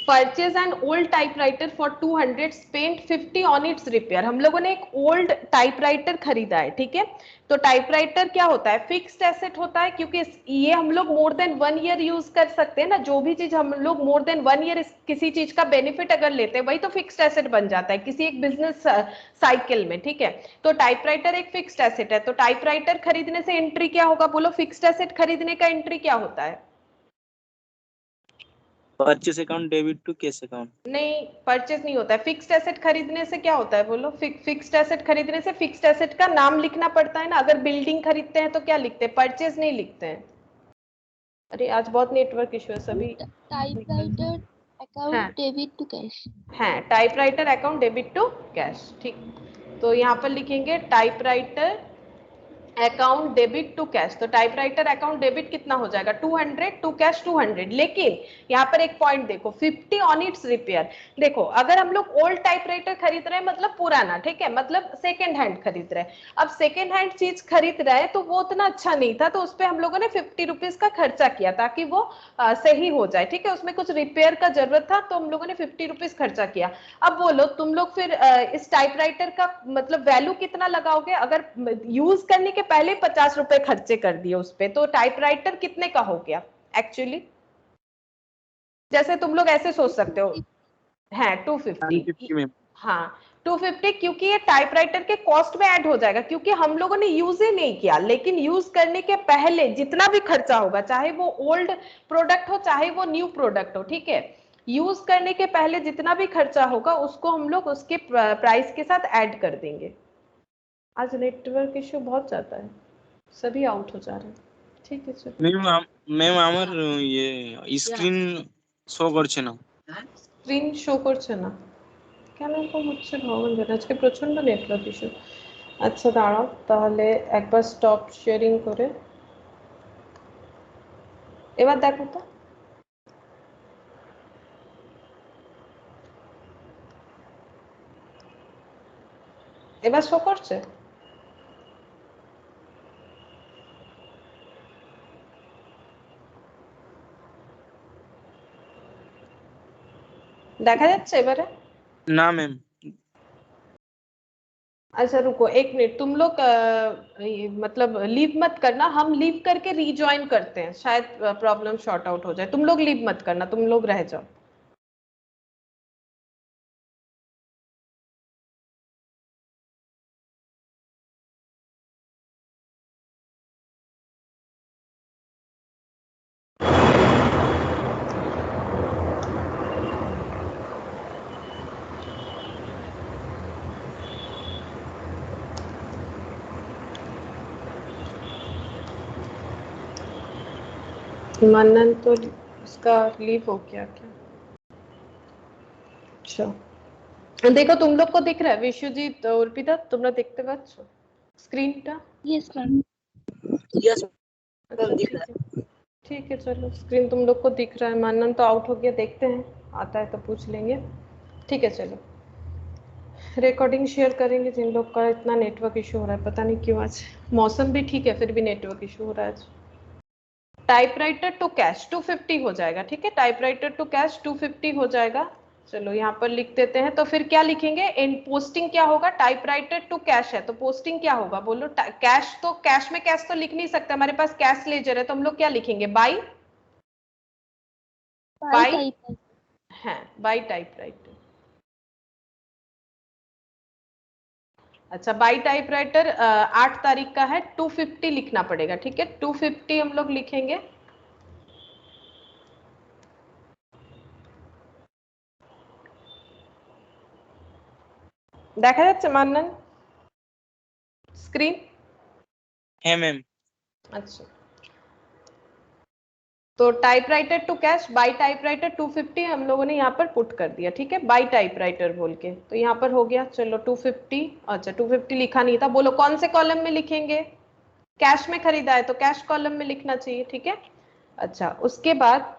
Purchase an old typewriter for 200, spend 50 on it's repair. हम लोगों ने एक ओल्ड टाइपराइटर खरीदा है, ठीक है। तो टाइपराइटर क्या होता है, फिक्स्ड एसेट होता है, क्योंकि ये हम लोग मोर देन 1 ईयर यूज कर सकते हैं ना। जो भी चीज हम लोग मोर देन 1 ईयर किसी चीज का बेनिफिट अगर लेते हैं, वही तो फिक्स्ड एसेट बन जाता है किसी एक बिजनेस साइकिल में, ठीक है। तो टाइपराइटर एक फिक्स्ड एसेट है। तो टाइपराइटर खरीदने से एंट्री क्या होगा, बोलो। फिक्स्ड एसेट खरीदने का एंट्री क्या होता है? Purchase account debit to cash account. नहीं, परचेज नहीं होता है। फिक्स्ड एसेट खरीदने से क्या होता है, बोलो। फिक्स्ड एसेट खरीदने से फिक्स्ड एसेट का नाम लिखना पड़ता है ना। अगर बिल्डिंग खरीदते हैं तो क्या लिखते हैं, परचेज नहीं लिखते हैं। अरे आज बहुत नेटवर्क इशू है, सभी टाइपराइटर हाँ अकाउंट डेबिट टू कैश। है typewriter account debit to cash, ठीक। तो यहाँ पर लिखेंगे typewriter account debit to cash. तो टाइपराइटर अकाउंट डेबिट कितना हो जाएगा, 200 टू कैश 200। लेकिन यहाँ पर एक पॉइंट देखो, 50 ऑन इट्स रिपेयर। देखो अगर हम लोग ओल्ड टाइपराइटर खरीद रहे हैं मतलब पुराना, ठीक है, मतलब सेकेंड हैंड खरीद रहे हैं। अब सेकेंड हैंड चीज खरीद रहे हैं तो वो उतना अच्छा नहीं था, तो उस पर हम लोगों ने 50 रुपीज का खर्चा किया ताकि वो सही हो जाए, ठीक है। उसमें कुछ रिपेयर का जरूरत था तो हम लोगों ने 50 रुपीज खर्चा किया। अब बोलो तुम लोग फिर इस टाइपराइटर का मतलब वैल्यू कितना लगाओगे? अगर यूज करने के पहले 50 रुपए खर्चे कर दिए उस पे, तो टाइपराइटर कितने का हो गया एक्चुअली? जैसे तुम लोग ऐसे सोच सकते हो, है 250। 150 में। हाँ 250, क्योंकि ये टाइपराइटर के कॉस्ट में ऐड हो जाएगा, क्योंकि हम लोगों ने यूज ही नहीं किया। लेकिन यूज करने के पहले जितना भी खर्चा होगा, चाहे वो ओल्ड प्रोडक्ट हो चाहे वो न्यू प्रोडक्ट हो, ठीक है, यूज करने के पहले जितना भी खर्चा होगा उसको हम लोग उसके प्राइस के साथ ऐड कर देंगे। आज नेटवर्क इश्यू बहुत ज्यादा है, सभी आउट हो जा रहे हैं, ठीक है चलो। ম্যাম আমার স্ক্রিন শো করছে না। স্ক্রিন শো করছে না কেন, এরকম হচ্ছে ভগবান জানে, আজকে প্রচন্ড নেটওয়ার্ক ইস্যু। আচ্ছা দাঁড়াও তাহলে একবার স্টপ শেয়ারিং করে এবার দেখো তো। এবার শো করছে? দেখা যাচ্ছে এবারে? না ম্যাম। अच्छा रुको 1 मिनट, तुम लोग मतलब लीव मत करना, हम लीव करके रीजॉइन करते हैं, शायद प्रॉब्लम शॉर्ट आउट हो जाए। तुम लोग लीव मत करना, तुम लोग रह जाओ। मनन तो उसका लीव हो गया क्या? अच्छा देखो तुम लोग को दिख रहा है, विश्वजीत अर्पिता तुमरा देखते पाচ্ছ स्क्रीनটা? Yes ma'am. यस अच्छा मैम दिख ठीक रहा है, ठीक है चलो स्क्रीन तुम लोग को दिख रहा है। मानन तो आउट हो गया, देखते हैं आता है तो पूछ लेंगे, ठीक है। चलो रिकॉर्डिंग शेयर करेंगे जिन लोग का इतना नेटवर्क इशू हो रहा है, पता नहीं क्यों आज। मौसम भी ठीक है फिर भी नेटवर्क इशू हो रहा है आज। टाइपराइटर टू कैश 250 हो जाएगा, ठीक है। टाइपराइटर टू कैश 250 हो जाएगा। चलो यहाँ पर लिख देते हैं। तो फिर क्या लिखेंगे, इन पोस्टिंग क्या होगा, टाइपराइटर टू कैश है तो पोस्टिंग क्या होगा, बोलो। कैश तो कैश में कैश तो लिख नहीं सकते, हमारे पास कैश लेजर है, तो हम लोग क्या लिखेंगे, बाई बाई है बाई टाइपराइटर। अच्छा बाई टाइपराइटर 8 तारीख का है, 250 लिखना पड़ेगा, ठीक है। 250 हम लोग लिखेंगे। দেখা যাচ্ছে মান্নান স্ক্রিন? है मैम। अच्छा तो typewriter to cash by typewriter 250 हम लोगों ने यहाँ पर पुट कर दिया, ठीक है, बाई टाइपराइटर बोल के। तो यहाँ पर हो गया, चलो 250। अच्छा 250 लिखा नहीं था, बोलो कौन से कॉलम में लिखेंगे? कैश में खरीदा है तो कैश कॉलम में लिखना चाहिए, ठीक है। अच्छा उसके बाद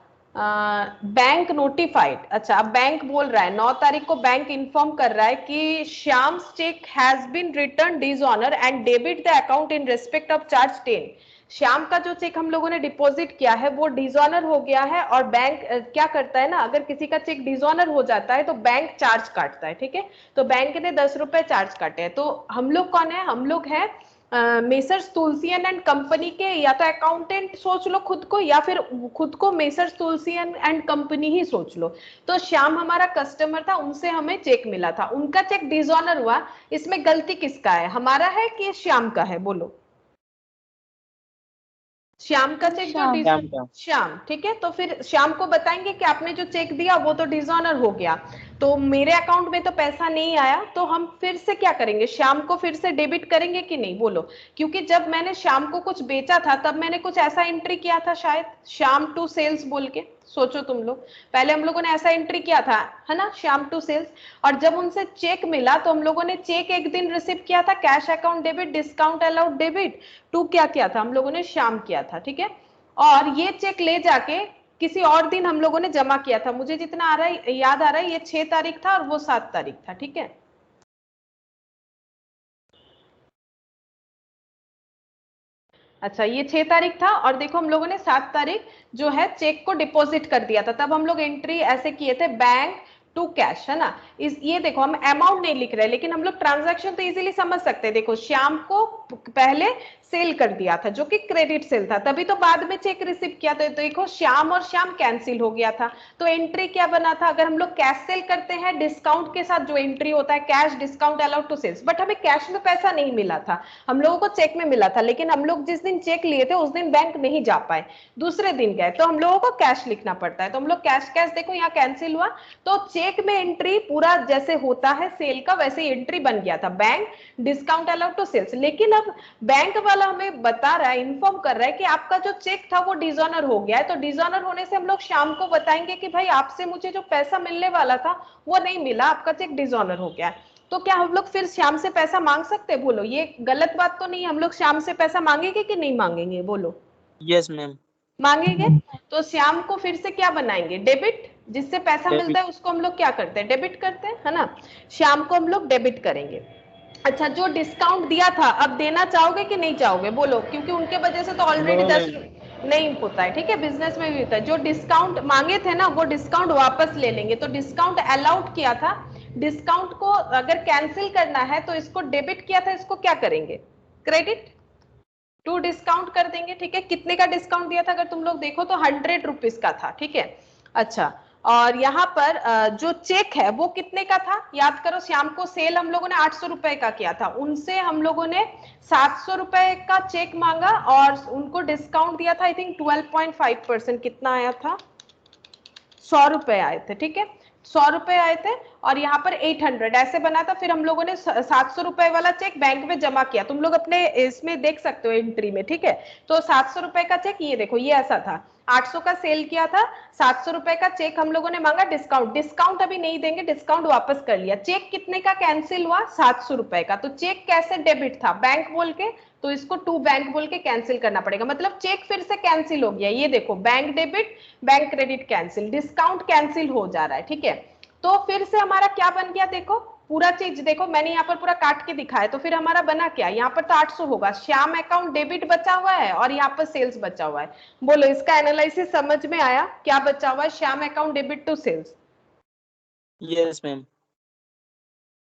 बैंक नोटिफाइड। अच्छा अब बैंक बोल रहा है 9 तारीख को बैंक इन्फॉर्म कर रहा है कि Shyam cheque has been return dishonour and debit the account in respect of charge 10। Shyam का जो चेक हम लोगों ने डिपॉजिट किया है वो डिसऑनर हो गया है, और बैंक क्या करता है ना, अगर किसी का चेक डिसऑनर हो जाता है तो बैंक चार्ज काटता है, ठीक है। तो बैंक ने 10 रुपए चार्ज काटे हैं। तो हम लोग कौन है, हम लोग हैं मेसर्स तुलसियन एंड कंपनी के, या तो अकाउंटेंट सोच लो खुद को, या फिर खुद को मेसर्स तुलसियन एंड कंपनी ही सोच लो। तो श्याम हमारा कस्टमर था, उनसे हमें चेक मिला था, उनका चेक डिसऑनर हुआ। इसमें गलती किसका है, हमारा है कि श्याम का है, बोलो। श्याम का चेक जो श्याम। श्याम का। श्याम, ठीक है। तो फिर श्याम को बताएंगे कि आपने जो चेक दिया वो तो डिसऑनर हो गया, तो मेरे अकाउंट में तो पैसा नहीं आया, तो हम फिर से क्या करेंगे, श्याम को फिर से डेबिट करेंगे कि नहीं, बोलो। क्योंकि जब मैंने श्याम को कुछ बेचा था तब मैंने कुछ ऐसा एंट्री किया था शायद, श्याम टू सेल्स बोल के, सोचो तुम लोग, पहले हम लोगों ने ऐसा एंट्री किया था, है ना, श्याम टू सेल्स। और जब उनसे चेक मिला तो हम लोगों ने चेक एक दिन रिसीव किया था, cash account debit, discount allowed debit, to क्या किया था हम लोगों ने, श्याम किया था, ठीक है। और ये चेक ले जाके किसी और दिन हम लोगों ने जमा किया था, मुझे जितना आ रहा है, याद आ रहा है, ये 6 तारीख था और वो 7 तारीख था, ठीक है। अच्छा, ये 6 तारीख था, और देखो हम लोगों ने 7 तारीख जो है चेक को डिपॉजिट कर दिया था। तब हम लोग एंट्री ऐसे किए थे, बैंक टू कैश, है ना। इस ये देखो हम अमाउंट नहीं लिख रहे, लेकिन हम लोग ट्रांजैक्शन तो इजीली समझ सकते हैं। देखो श्याम को पहले सेल कर दिया था जो कि क्रेडिट सेल था, तभी तो बाद में चेक रिसीव किया था। तो देखो श्याम और श्याम कैंसिल हो गया था, तो एंट्री क्या बना था, अगर हम लोग कैश सेल करते हैं डिस्काउंट के साथ जो एंट्री होता है, cash discount allowed to sales, but हमें कैश में पैसा नहीं मिला था, हम लोगों को चेक में मिला था। लेकिन हम लोग जिस दिन चेक लिए थे उस दिन बैंक नहीं जा पाए, दूसरे दिन गए, तो हम लोगों को कैश लिखना पड़ता है। तो हम लोग कैश कैश देखो यहाँ कैंसिल हुआ, तो चेक में एंट्री पूरा जैसे होता है सेल का वैसे ही एंट्री बन गया था, bank discount allowed to sales. लेकिन अब बैंक वाला हमें बता रहा है, इन्फॉर्म कर रहा है कि आपका जो चेक था वो डिसऑनर हो गया है। तो डिसऑनर होने से हम लोग शाम को बताएंगे कि भाई आपसे मुझे जो पैसा मिलने वाला था वो नहीं मिला, आपका चेक डिसऑनर हो गया है। तो क्या हम लोग फिर श्याम से पैसा मांग सकते हैं, बोलो, ये गलत बात तो नहीं, हम लोग श्याम से पैसा मांगेंगे कि नहीं मांगेंगे, बोलो। Yes ma'am. मांगेंगे। तो श्याम को फिर से क्या बनाएंगे, डेबिट, जिससे पैसा मिलता है उसको हम लोग क्या करते हैं, डेबिट करते हैं, है ना। श्याम को हम लोग डेबिट करेंगे। अच्छा, जो डिस्काउंट दिया था अब देना चाहोगे कि नहीं चाहोगे, बोलो, क्योंकि उनके वजह से तो ऑलरेडी नो 10 मैम। नहीं होता है, ठीक है, बिजनेस में भी होता है। जो डिस्काउंट मांगे थे ना वो डिस्काउंट वापस ले लेंगे। तो डिस्काउंट अलाउड किया था, डिस्काउंट को अगर कैंसिल करना है तो इसको डेबिट किया था, इसको क्या करेंगे, क्रेडिट टू डिस्काउंट कर देंगे, ठीक है। कितने का डिस्काउंट दिया था अगर तुम लोग देखो तो 100 रुपीज का था, ठीक है। अच्छा, और यहाँ पर जो चेक है वो कितने का था, याद करो, श्याम को सेल हम लोगों ने 800 रुपए का किया था, उनसे हम लोगों ने 700 रुपए का चेक मांगा और उनको डिस्काउंट दिया था, आई थिंक 12.5%, कितना आया था, 100 रुपए आए थे, ठीक है, 100 रुपए आए थे। और यहाँ पर 800 ऐसे बना था। फिर हम लोगों ने 700 रुपए वाला चेक बैंक में जमा किया, तुम लोग अपने इसमें देख सकते हो एंट्री में, ठीक है। तो 700 रुपए का चेक, ये देखो ये ऐसा था, 800 का सेल किया था, 700 रुपए का चेक हम लोगों ने मांगा, डिस्काउंट, डिस्काउंट अभी नहीं देंगे, डिस्काउंट वापस कर लिया। चेक कितने का कैंसिल हुआ, 700 रुपए का। तो चेक कैसे डेबिट था, बैंक बोल के, तो इसको टू बैंक बोल के कैंसिल करना पड़ेगा, मतलब चेक फिर से कैंसिल हो गया। ये देखो, bank debit bank credit cancel, discount cancel हो जा रहा है, ठीक है। तो फिर से हमारा क्या बन गया, देखो पूरा चीज देखो, मैंने यहाँ पर पूरा काट के दिखाया, तो फिर हमारा बना क्या, यहाँ पर तो 800 होगा, श्याम अकाउंट डेबिट बचा हुआ है और यहाँ पर सेल्स बचा हुआ है। बोलो, इसका एनालिसिस समझ में आया, क्या बचा हुआ है, Shyam account debit to sales, yes ma'am.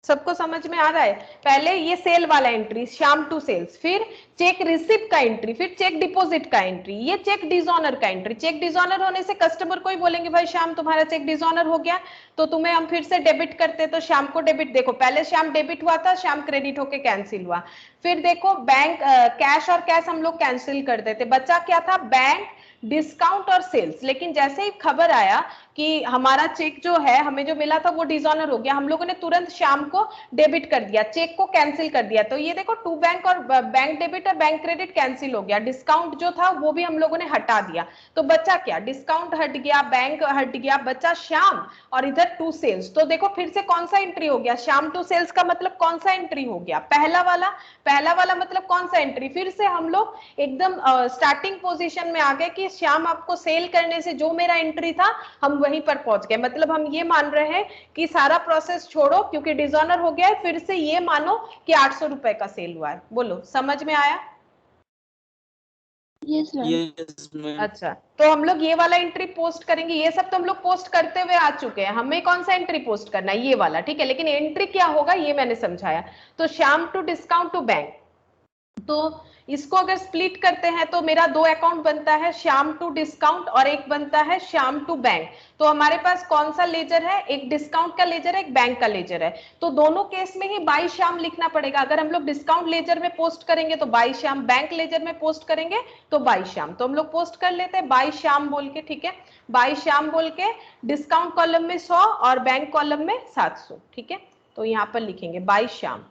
सबको समझ में आ रहा है। पहले ये सेल वाला एंट्री, श्याम टू सेल्स, फिर चेक रिसिप्ट का एंट्री, फिर चेक डिपॉजिट का एंट्री, ये चेक डिसऑनर का एंट्री। चेक डिसऑनर होने से कस्टमर को ही बोलेंगे भाई श्याम तुम्हारा चेक डिसऑनर हो गया, तो तुम्हें हम फिर से डेबिट करते, तो श्याम को डेबिट, देखो पहले श्याम डेबिट हुआ था, श्याम क्रेडिट होके कैंसिल हुआ। फिर देखो बैंक कैश और कैश हम लोग कैंसिल कर देते, बचा क्या था, बैंक डिस्काउंट और सेल्स। लेकिन जैसे ही खबर आया कि हमारा चेक जो है हमें जो मिला था वो डिसऑनर हो गया, हम लोगों ने तुरंत शाम को डेबिट कर दिया, चेक को कैंसिल कर दिया। तो ये देखो, टू बैंक और बैंक डेबिट और बैंक क्रेडिट कैंसिल हो गया, डिस्काउंट जो था वो भी हम लोगों ने हटा दिया। तो बचा क्या, डिस्काउंट हट गया, बैंक हट गया, बचा श्याम और इधर टू सेल्स। तो देखो फिर से कौन सा एंट्री हो गया, श्याम टू सेल्स का मतलब कौन सा एंट्री हो गया, पहला वाला। पहला वाला मतलब कौन सा एंट्री, फिर से हम लोग एकदम स्टार्टिंग पोजीशन में आ गए कि श्याम आपको सेल करने से जो मेरा एंट्री था हम वहीं पर पहुंच गए। मतलब हम ये मान रहे हैं कि सारा प्रोसेस छोड़ो क्योंकि डिसऑनर हो गया है, फिर से ये मानो कि 800 रुपए का सेल हुआ है। बोलो, समझ में आया। Yes, ma'am. Yes, ma'am. अच्छा, तो हम लोग ये वाला एंट्री पोस्ट करेंगे। ये सब तो हम लोग पोस्ट करते हुए आ चुके हैं, हमें कौन सा एंट्री पोस्ट करना है? ये वाला, ठीक है। लेकिन एंट्री क्या होगा ये मैंने समझाया। तो Shyam to discount to bank, तो इसको अगर स्प्लिट करते हैं तो मेरा दो अकाउंट बनता है, श्याम टू डिस्काउंट और एक बनता है श्याम टू बैंक। तो हमारे पास कौन सा लेजर है? एक डिस्काउंट का लेजर है, एक बैंक का लेजर है। तो दोनों केस में ही बाय श्याम लिखना पड़ेगा। अगर हम लोग डिस्काउंट लेजर में पोस्ट करेंगे तो बाय श्याम, बैंक लेजर में पोस्ट करेंगे तो बाय श्याम। तो हम लोग पोस्ट कर लेते हैं बाय श्याम बोल के, ठीक है। बाय श्याम बोल के डिस्काउंट कॉलम में 100 और बैंक कॉलम में 700, ठीक है। तो यहां पर लिखेंगे बाय श्याम।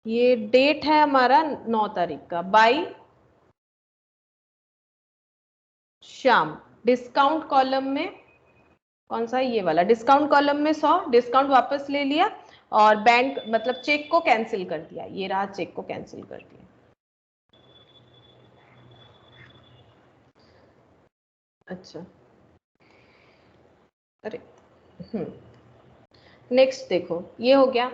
ये डेट है हमारा 9 तारीख का, बाय श्याम। डिस्काउंट कॉलम में कौन सा है? ये वाला। डिस्काउंट कॉलम में 100, डिस्काउंट वापस ले लिया और बैंक मतलब चेक को कैंसिल कर दिया। ये रहा, चेक को कैंसिल कर दिया। अच्छा, अरे नेक्स्ट देखो, ये हो गया।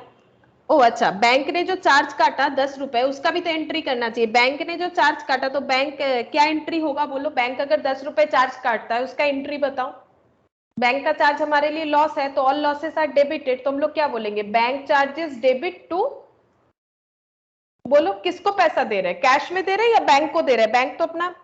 ओ अच्छा, बैंक ने जो चार्ज काटा 10 रुपए, उसका भी तो एंट्री करना चाहिए। बैंक ने जो चार्ज काटा तो बैंक क्या एंट्री होगा बोलो? बैंक अगर 10 रुपए चार्ज काटता है उसका एंट्री बताओ। बैंक का चार्ज हमारे लिए लॉस है, तो ऑल लॉसेस आर डेबिटेड। तो हम लोग क्या बोलेंगे? बैंक चार्जेस डेबिट टू, बोलो किसको पैसा दे रहे हैं? कैश में दे रहे हैं या बैंक को दे रहे हैं? बैंक तो अपना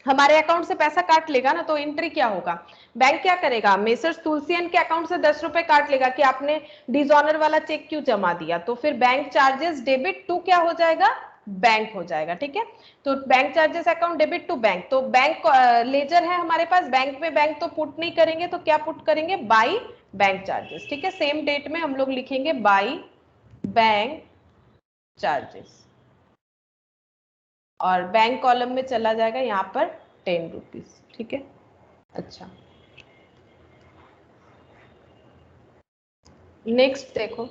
हमारे अकाउंट से पैसा काट लेगा ना, तो एंट्री क्या होगा? बैंक क्या करेगा? मेसर्स तुलसीयन के अकाउंट से 10 रुपए काट लेगा कि आपने डिसऑनर वाला चेक क्यों जमा दिया। तो फिर बैंक चार्जेस डेबिट टू क्या हो जाएगा? बैंक हो जाएगा, ठीक है। तो bank charges account debit to bank. तो बैंक लेजर है हमारे पास, बैंक में बैंक तो पुट नहीं करेंगे, तो क्या पुट करेंगे? बाई बैंक चार्जेस, ठीक है। सेम डेट में हम लोग लिखेंगे बाई बैंक चार्जेस और बैंक कॉलम में चला जाएगा यहाँ पर 10 रुपीज, ठीक है। अच्छा, नेक्स्ट देखो,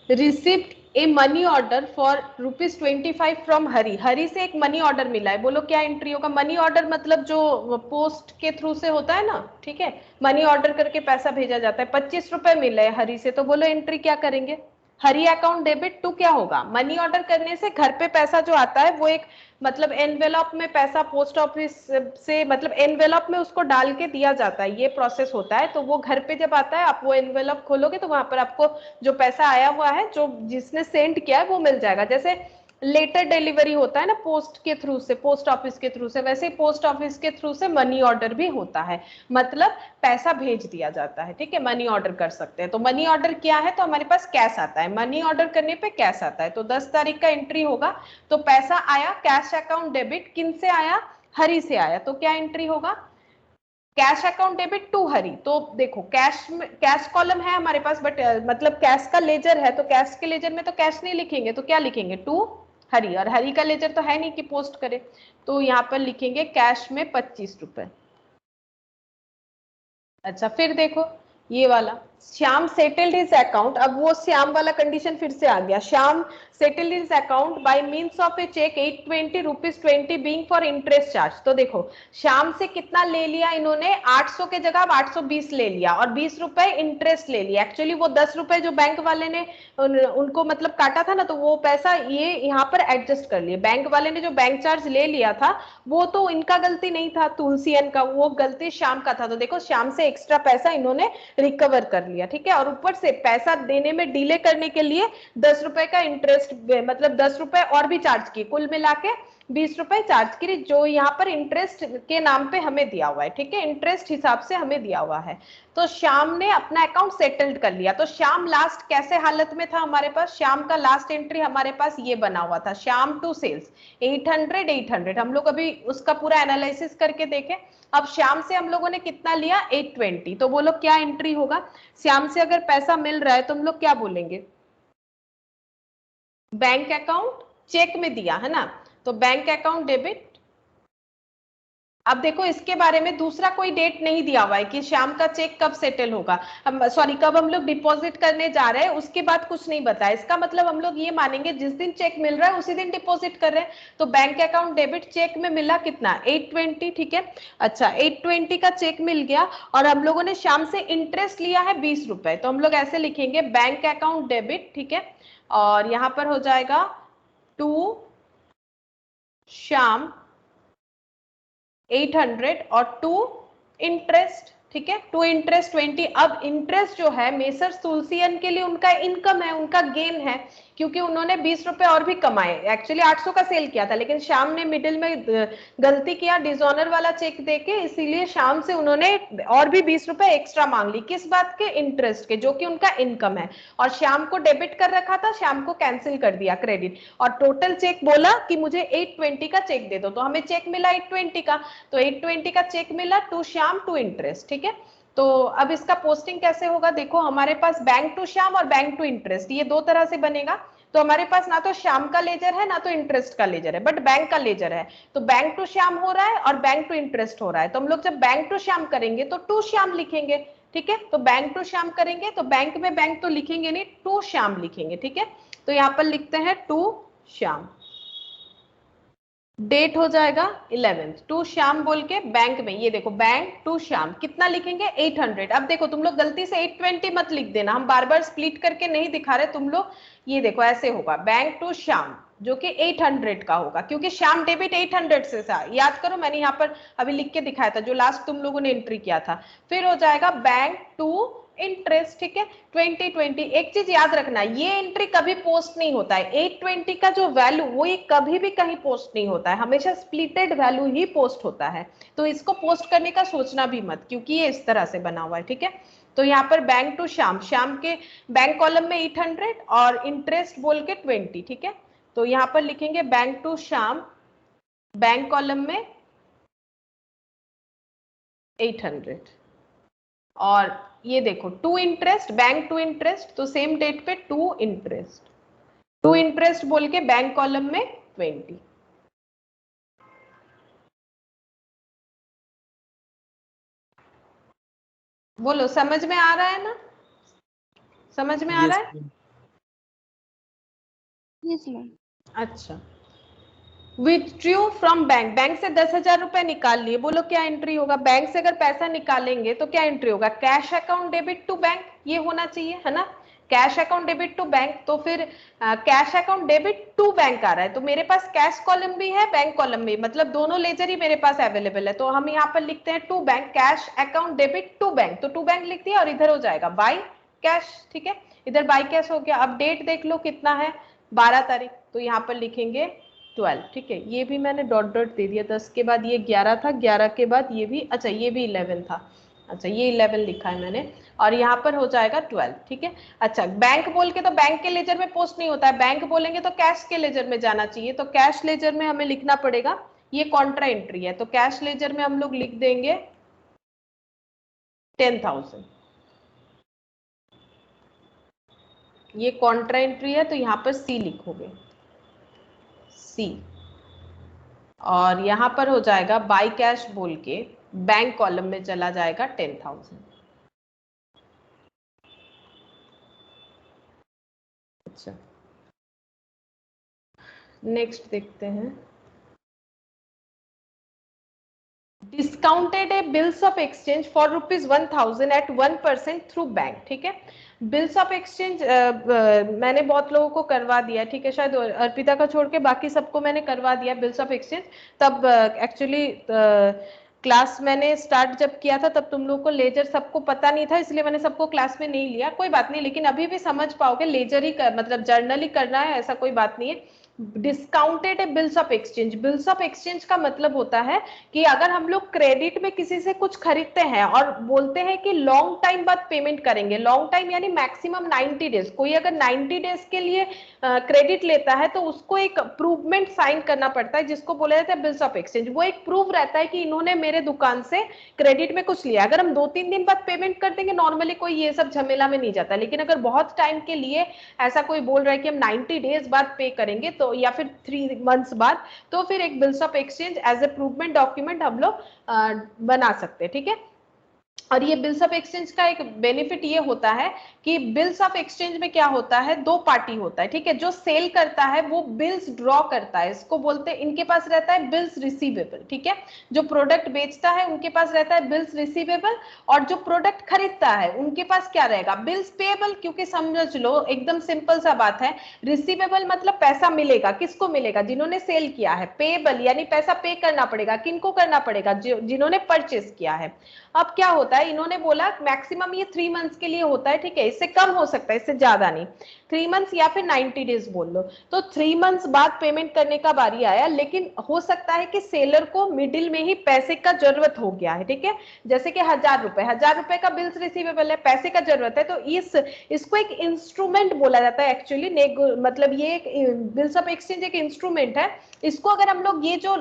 receipt a money order for ₹25 from Hari. Hari से एक मनी ऑर्डर मिला है, बोलो क्या एंट्री होगा? मनी ऑर्डर मतलब जो पोस्ट के थ्रू से होता है ना, ठीक है। मनी ऑर्डर करके पैसा भेजा जाता है। 25 रुपए मिले हरी से, तो बोलो एंट्री क्या करेंगे? हरी अकाउंट डेबिट टू क्या होगा? मनी ऑर्डर करने से घर पे पैसा जो आता है वो एक मतलब एनवेलप में पैसा पोस्ट ऑफिस से मतलब एनवेलप में उसको डाल के दिया जाता है, ये प्रोसेस होता है। तो वो घर पे जब आता है, आप वो एनवेलप खोलोगे तो वहां पर आपको जो पैसा आया हुआ है, जो जिसने सेंड किया है वो मिल जाएगा। जैसे लेटर डिलीवरी होता है ना पोस्ट के थ्रू से, पोस्ट ऑफिस के थ्रू से, वैसे ही पोस्ट ऑफिस के थ्रू से मनी ऑर्डर भी होता है, मतलब पैसा भेज दिया जाता है, ठीक है। मनी ऑर्डर कर सकते हैं। तो मनी ऑर्डर क्या है? तो हमारे पास कैश आता है, मनी ऑर्डर करने पे कैश आता है। तो 10 तारीख का एंट्री होगा, तो पैसा आया कैश अकाउंट डेबिट, किन से आया? हरी से आया। तो क्या एंट्री होगा? कैश अकाउंट डेबिट टू हरी। तो देखो कैश में कैश कॉलम है हमारे पास, बट मतलब कैश का लेजर है, तो कैश के लेजर में तो कैश नहीं लिखेंगे, तो क्या लिखेंगे? टू हरी। और हरी का लेजर तो है नहीं कि पोस्ट करे, तो यहां पर लिखेंगे कैश में 25 रुपए। अच्छा, फिर देखो ये वाला, श्याम सेटल्ड हिज अकाउंट। अब वो श्याम वाला कंडीशन फिर से आ गया। Shyam settled his account by means of a cheque 820 rupees 20 being for interest charge. तो देखो श्याम से कितना ले लिया इन्होंने? 800 के जगह 820 ले लिया और 20 रुपए इंटरेस्ट ले लिया। एक्चुअली वो 10 रुपए जो बैंक वाले ने उनको मतलब काटा था ना, तो वो पैसा ये यहाँ पर एडजस्ट कर लिए। बैंक वाले ने जो बैंक चार्ज ले लिया था वो तो इनका गलती नहीं था, तुलसीयन का, वो गलती श्याम का था। तो देखो श्याम से एक्स्ट्रा पैसा इन्होंने रिकवर कर लिया, ठीक है। और ऊपर से पैसा देने में डिले करने के लिए 10 रुपए का इंटरेस्ट मतलब 10 रुपए और भी चार्ज किए, कुल मिला के 20 रुपए चार्ज किए, जो यहाँ पर इंटरेस्ट के नाम पे हमें दिया हुआ है, ठीक है। इंटरेस्ट हिसाब से हमें दिया हुआ है। तो श्याम ने अपना अकाउंट सेटल्ड कर लिया। तो श्याम लास्ट कैसे हालत में था हमारे पास? श्याम का लास्ट एंट्री हमारे पास ये बना हुआ था, श्याम टू सेल्स 800। हम लोग अभी उसका पूरा एनालिसिस करके देखें। अब श्याम से हम लोगों ने कितना लिया? 820। तो बोलो क्या एंट्री होगा? श्याम से अगर पैसा मिल रहा है तो हम लोग क्या बोलेंगे? बैंक अकाउंट चेक में दिया है ना, तो बैंक अकाउंट डेबिट। अब देखो इसके बारे में दूसरा कोई डेट नहीं दिया हुआ है कि श्याम का चेक कब सेटल होगा, सॉरी कब हम लोग डिपॉजिट करने जा रहे हैं, उसके बाद कुछ नहीं बताया। इसका मतलब हम लोग ये मानेंगे जिस दिन चेक मिल रहा है उसी दिन डिपॉजिट कर रहे हैं। तो बैंक अकाउंट डेबिट, चेक में मिला कितना? 820, ठीक है। अच्छा 820 का चेक मिल गया और हम लोगों ने श्याम से इंटरेस्ट लिया है 20 रुपए। तो हम लोग ऐसे लिखेंगे बैंक अकाउंट डेबिट, ठीक है। और यहाँ पर हो जाएगा टू श्याम 800 और टू इंटरेस्ट, ठीक है, टू इंटरेस्ट 20। अब इंटरेस्ट जो है मेसर्स तुलसीयन के लिए उनका इनकम है, उनका गेन है, क्योंकि उन्होंने 20 रुपए और भी कमाए। एक्चुअली 800 का सेल किया था, लेकिन शाम ने मिडिल में गलती किया, डिसऑनर वाला चेक देके, इसीलिए शाम से उन्होंने और भी 20 रुपए एक्स्ट्रा मांग ली। किस बात के? इंटरेस्ट के, जो कि उनका इनकम है। और शाम को डेबिट कर रखा था, शाम को कैंसिल कर दिया क्रेडिट, और टोटल चेक बोला कि मुझे 820 का चेक दे दो, तो हमें चेक मिला 820 का, तो 820 का चेक मिला टू श्याम टू इंटरेस्ट, ठीक है। तो अब इसका पोस्टिंग कैसे होगा? देखो, हमारे पास बैंक टू श्याम और बैंक टू इंटरेस्ट, ये दो तरह से बनेगा। तो हमारे पास ना तो श्याम का लेजर है ना तो इंटरेस्ट का लेजर है, बट बैंक का लेजर है। तो बैंक टू श्याम हो रहा है और बैंक टू इंटरेस्ट हो रहा है। तो हम लोग जब बैंक टू श्याम करेंगे तो टू श्याम लिखेंगे, ठीक है। तो बैंक टू श्याम करेंगे तो बैंक में बैंक तो लिखेंगे नहीं, टू श्याम लिखेंगे, ठीक है। तो यहाँ पर लिखते हैं टू श्याम, डेट हो जाएगा 11th, टू श्याम बोल के बैंक में, ये देखो बैंक टू श्याम, कितना लिखेंगे? 800। अब देखो, तुम लोग गलती से 820 मत लिख देना, हम बार बार स्प्लिट करके नहीं दिखा रहे तुम लोग। ये देखो ऐसे होगा, बैंक टू श्याम जो कि 800 का होगा, क्योंकि श्याम डेबिट 800 से था, याद करो, मैंने यहाँ पर अभी लिख के दिखाया था जो लास्ट तुम लोगों ने एंट्री किया था। फिर हो जाएगा बैंक टू इंटरेस्ट, ठीक है, 2020। एक चीज याद रखना, ये एंट्री कभी पोस्ट नहीं होता है, 820 का जो वैल्यू वो ये कभी भी कहीं पोस्ट नहीं होता है, हमेशा स्प्लिटेड वैल्यू ही पोस्ट होता है। तो इसको पोस्ट करने का सोचना भी मत, क्योंकि ये इस तरह से बना हुआ है, ठीक है। तो यहाँ पर बैंक टू श्याम, श्याम के बैंक कॉलम में 800 और इंटरेस्ट बोल के 20, ठीक है। तो यहाँ पर लिखेंगे bank to Shyam, bank column में 800, और ये देखो to interest, bank to interest, तो सेम डेट पे टू इंटरेस्ट, टू इंटरेस्ट बोल के बैंक कॉलम में 20। बोलो, समझ में आ रहा है ना? समझ में आ रहा है? Yes ma'am. अच्छा, विथड्रू फ्रॉम बैंक, बैंक से 10,000 रुपए निकाल लिए, बोलो क्या एंट्री होगा? बैंक से अगर पैसा निकालेंगे तो क्या एंट्री होगा? Cash account debit to bank, ये होना चाहिए, है ना, cash account debit to bank. तो फिर cash account debit to bank आ रहा है, तो मेरे पास कैश कॉलम भी है, बैंक कॉलम भी, मतलब दोनों लेजर ही मेरे पास अवेलेबल है। तो हम यहाँ पर लिखते हैं to bank, cash account debit to bank, तो टू बैंक लिख दिया, और इधर हो जाएगा बाय कैश, ठीक है, इधर बाय कैश हो गया। अब डेट देख लो कितना है, 12 तारीख, तो यहाँ पर लिखेंगे 12, ठीक है। ये भी मैंने डॉट डॉट दे दिया, 10 के बाद ये 11 था, 11 के बाद ये भी, अच्छा ये भी 11 था, अच्छा ये 11 लिखा है मैंने, और यहाँ पर हो जाएगा 12, ठीक है। अच्छा, बैंक बोल के तो बैंक के लेजर में पोस्ट नहीं होता है, बैंक बोलेंगे तो कैश के लेजर में जाना चाहिए, तो कैश लेजर में हमें लिखना पड़ेगा, ये कॉन्ट्रा एंट्री है, तो कैश लेजर में हम लोग लिख देंगे 10,000, ये कॉन्ट्रा एंट्री है, तो यहाँ पर सी लिखोगे, सी, और यहां पर हो जाएगा बाय कैश बोल के बैंक कॉलम में चला जाएगा 10,000। अच्छा, नेक्स्ट देखते हैं, discounted a bills of exchange for ₹1,000 at 1% through bank, ठीक है। बिल्स ऑफ एक्सचेंज मैंने बहुत लोगों को करवा दिया, ठीक है, शायद अर्पिता का छोड़ के बाकी सबको मैंने करवा दिया बिल्स ऑफ एक्सचेंज। तब एक्चुअली क्लास मैंने स्टार्ट जब किया था तब तुम लोग को लेजर सबको पता नहीं था, इसलिए मैंने सबको क्लास में नहीं लिया, कोई बात नहीं, लेकिन अभी भी समझ पाओगे, लेजर ही मतलब जर्नल ही करना है, ऐसा कोई बात नहीं है। Discounted bills of exchange, bills of exchange का मतलब होता है कि अगर हम लोग क्रेडिट में किसी से कुछ खरीदते हैं और बोलते हैं कि लॉन्ग टाइम बाद पेमेंट करेंगे, लॉन्ग टाइम यानी मैक्सिमम 90 डेज, कोई अगर 90 डेज के लिए क्रेडिट लेता है तो उसको एक प्रूवमेंट साइन करना पड़ता है, जिसको बोला जाता है बिल्स ऑफ एक्सचेंज। वो एक प्रूफ रहता है कि इन्होंने मेरे दुकान से क्रेडिट में कुछ लिया। अगर हम 2-3 दिन बाद पेमेंट कर देंगे, नॉर्मली कोई ये सब झमेला में नहीं जाता, लेकिन अगर बहुत टाइम के लिए ऐसा कोई बोल रहा है कि हम 90 डेज बाद पे करेंगे, तो या फिर 3 मंथ्स बाद, तो फिर एक bills of exchange as a प्रूवमेंट डॉक्यूमेंट हम लोग बना सकते हैं, ठीक है। और ये बिल्स ऑफ एक्सचेंज का एक बेनिफिट ये होता है कि बिल्स ऑफ एक्सचेंज में क्या होता है, दो पार्टी होता है, ठीक है। जो सेल करता है वो बिल्स ड्रॉ करता है, इसको बोलते हैं, इनके पास रहता है बिल्स रिसीवेबल, ठीक है। जो प्रोडक्ट बेचता है उनके पास रहता है बिल्स रिसीवेबल, और जो प्रोडक्ट खरीदता है उनके पास क्या रहेगा, बिल्स पेएबल। क्योंकि समझ लो, एकदम सिंपल सा बात है, रिसीवेबल मतलब पैसा मिलेगा, किसको मिलेगा, जिन्होंने सेल किया है। पेएबल यानी पैसा पे करना पड़ेगा, किनको करना पड़ेगा, जिन्होंने परचेस किया है। अब क्या होता है, इन्होंने बोला मैक्सिमम ये 3 मंथ्स के लिए होता है, ठीक है, इससे कम हो सकता है, इससे ज्यादा नहीं, 3 मंथ्स या फिर 90 डेज बोल लो। तो 3 मंथ्स बाद पेमेंट करने का बारी आया, लेकिन हो सकता है कि सेलर को मिडिल में ही पैसे का जरूरत हो गया है, ठीक है। जैसे कि 1000 रुपए का बिल्स रिसीवेबल है, पैसे का जरूरत है, तो इसको एक इंस्ट्रूमेंट बोला जाता है एक्चुअली। मतलब ये एक बिल्स ऑफ एक्सचेंज एक इंस्ट्रूमेंट है। इसको अगर हम लोग, ये जो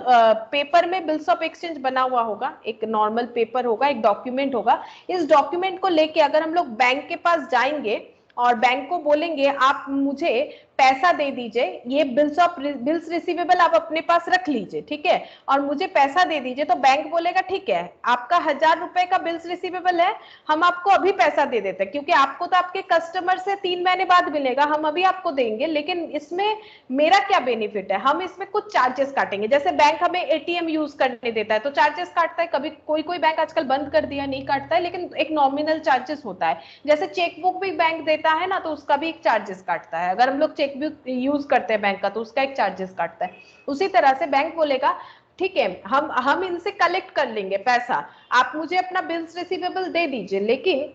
पेपर में बिल्स ऑफ एक्सचेंज बना हुआ होगा, एक नॉर्मल पेपर होगा, एक डॉक्यूमेंट होगा, इस डॉक्यूमेंट को लेके अगर हम लोग बैंक के पास जाएंगे और बैंक को बोलेंगे आप मुझे पैसा दे दीजिए, ये बिल्स रिसीवेबल आप अपने पास रख लीजिए, ठीक है, और मुझे पैसा दे दीजिए, तो बैंक बोलेगा ठीक है, आपका 1000 रुपए का बिल्स रिसीवेबल है, हम आपको अभी पैसा दे देते हैं, क्योंकि आपको तो आपके कस्टमर से 3 महीने बाद मिलेगा, हम अभी आपको देंगे, लेकिन इसमें मेरा क्या बेनिफिट है, हम इसमें कुछ चार्जेस काटेंगे। जैसे बैंक हमें एटीएम यूज करने देता है तो चार्जेस काटता है, कभी कोई कोई बैंक आजकल बंद कर दिया, नहीं काटता है, लेकिन एक नॉमिनल चार्जेस होता है। जैसे चेकबुक भी बैंक देता है ना, तो उसका भी एक चार्जेस काटता है, अगर हम लोग चेकबुक यूज करते हैं बैंक का तो उसका एक चार्जेस काटता है। उसी तरह से बैंक बोलेगा ठीक है, हम इनसे कलेक्ट कर लेंगे पैसा, आप मुझे अपना बिल्स रिसीवेबल दे दीजिए, लेकिन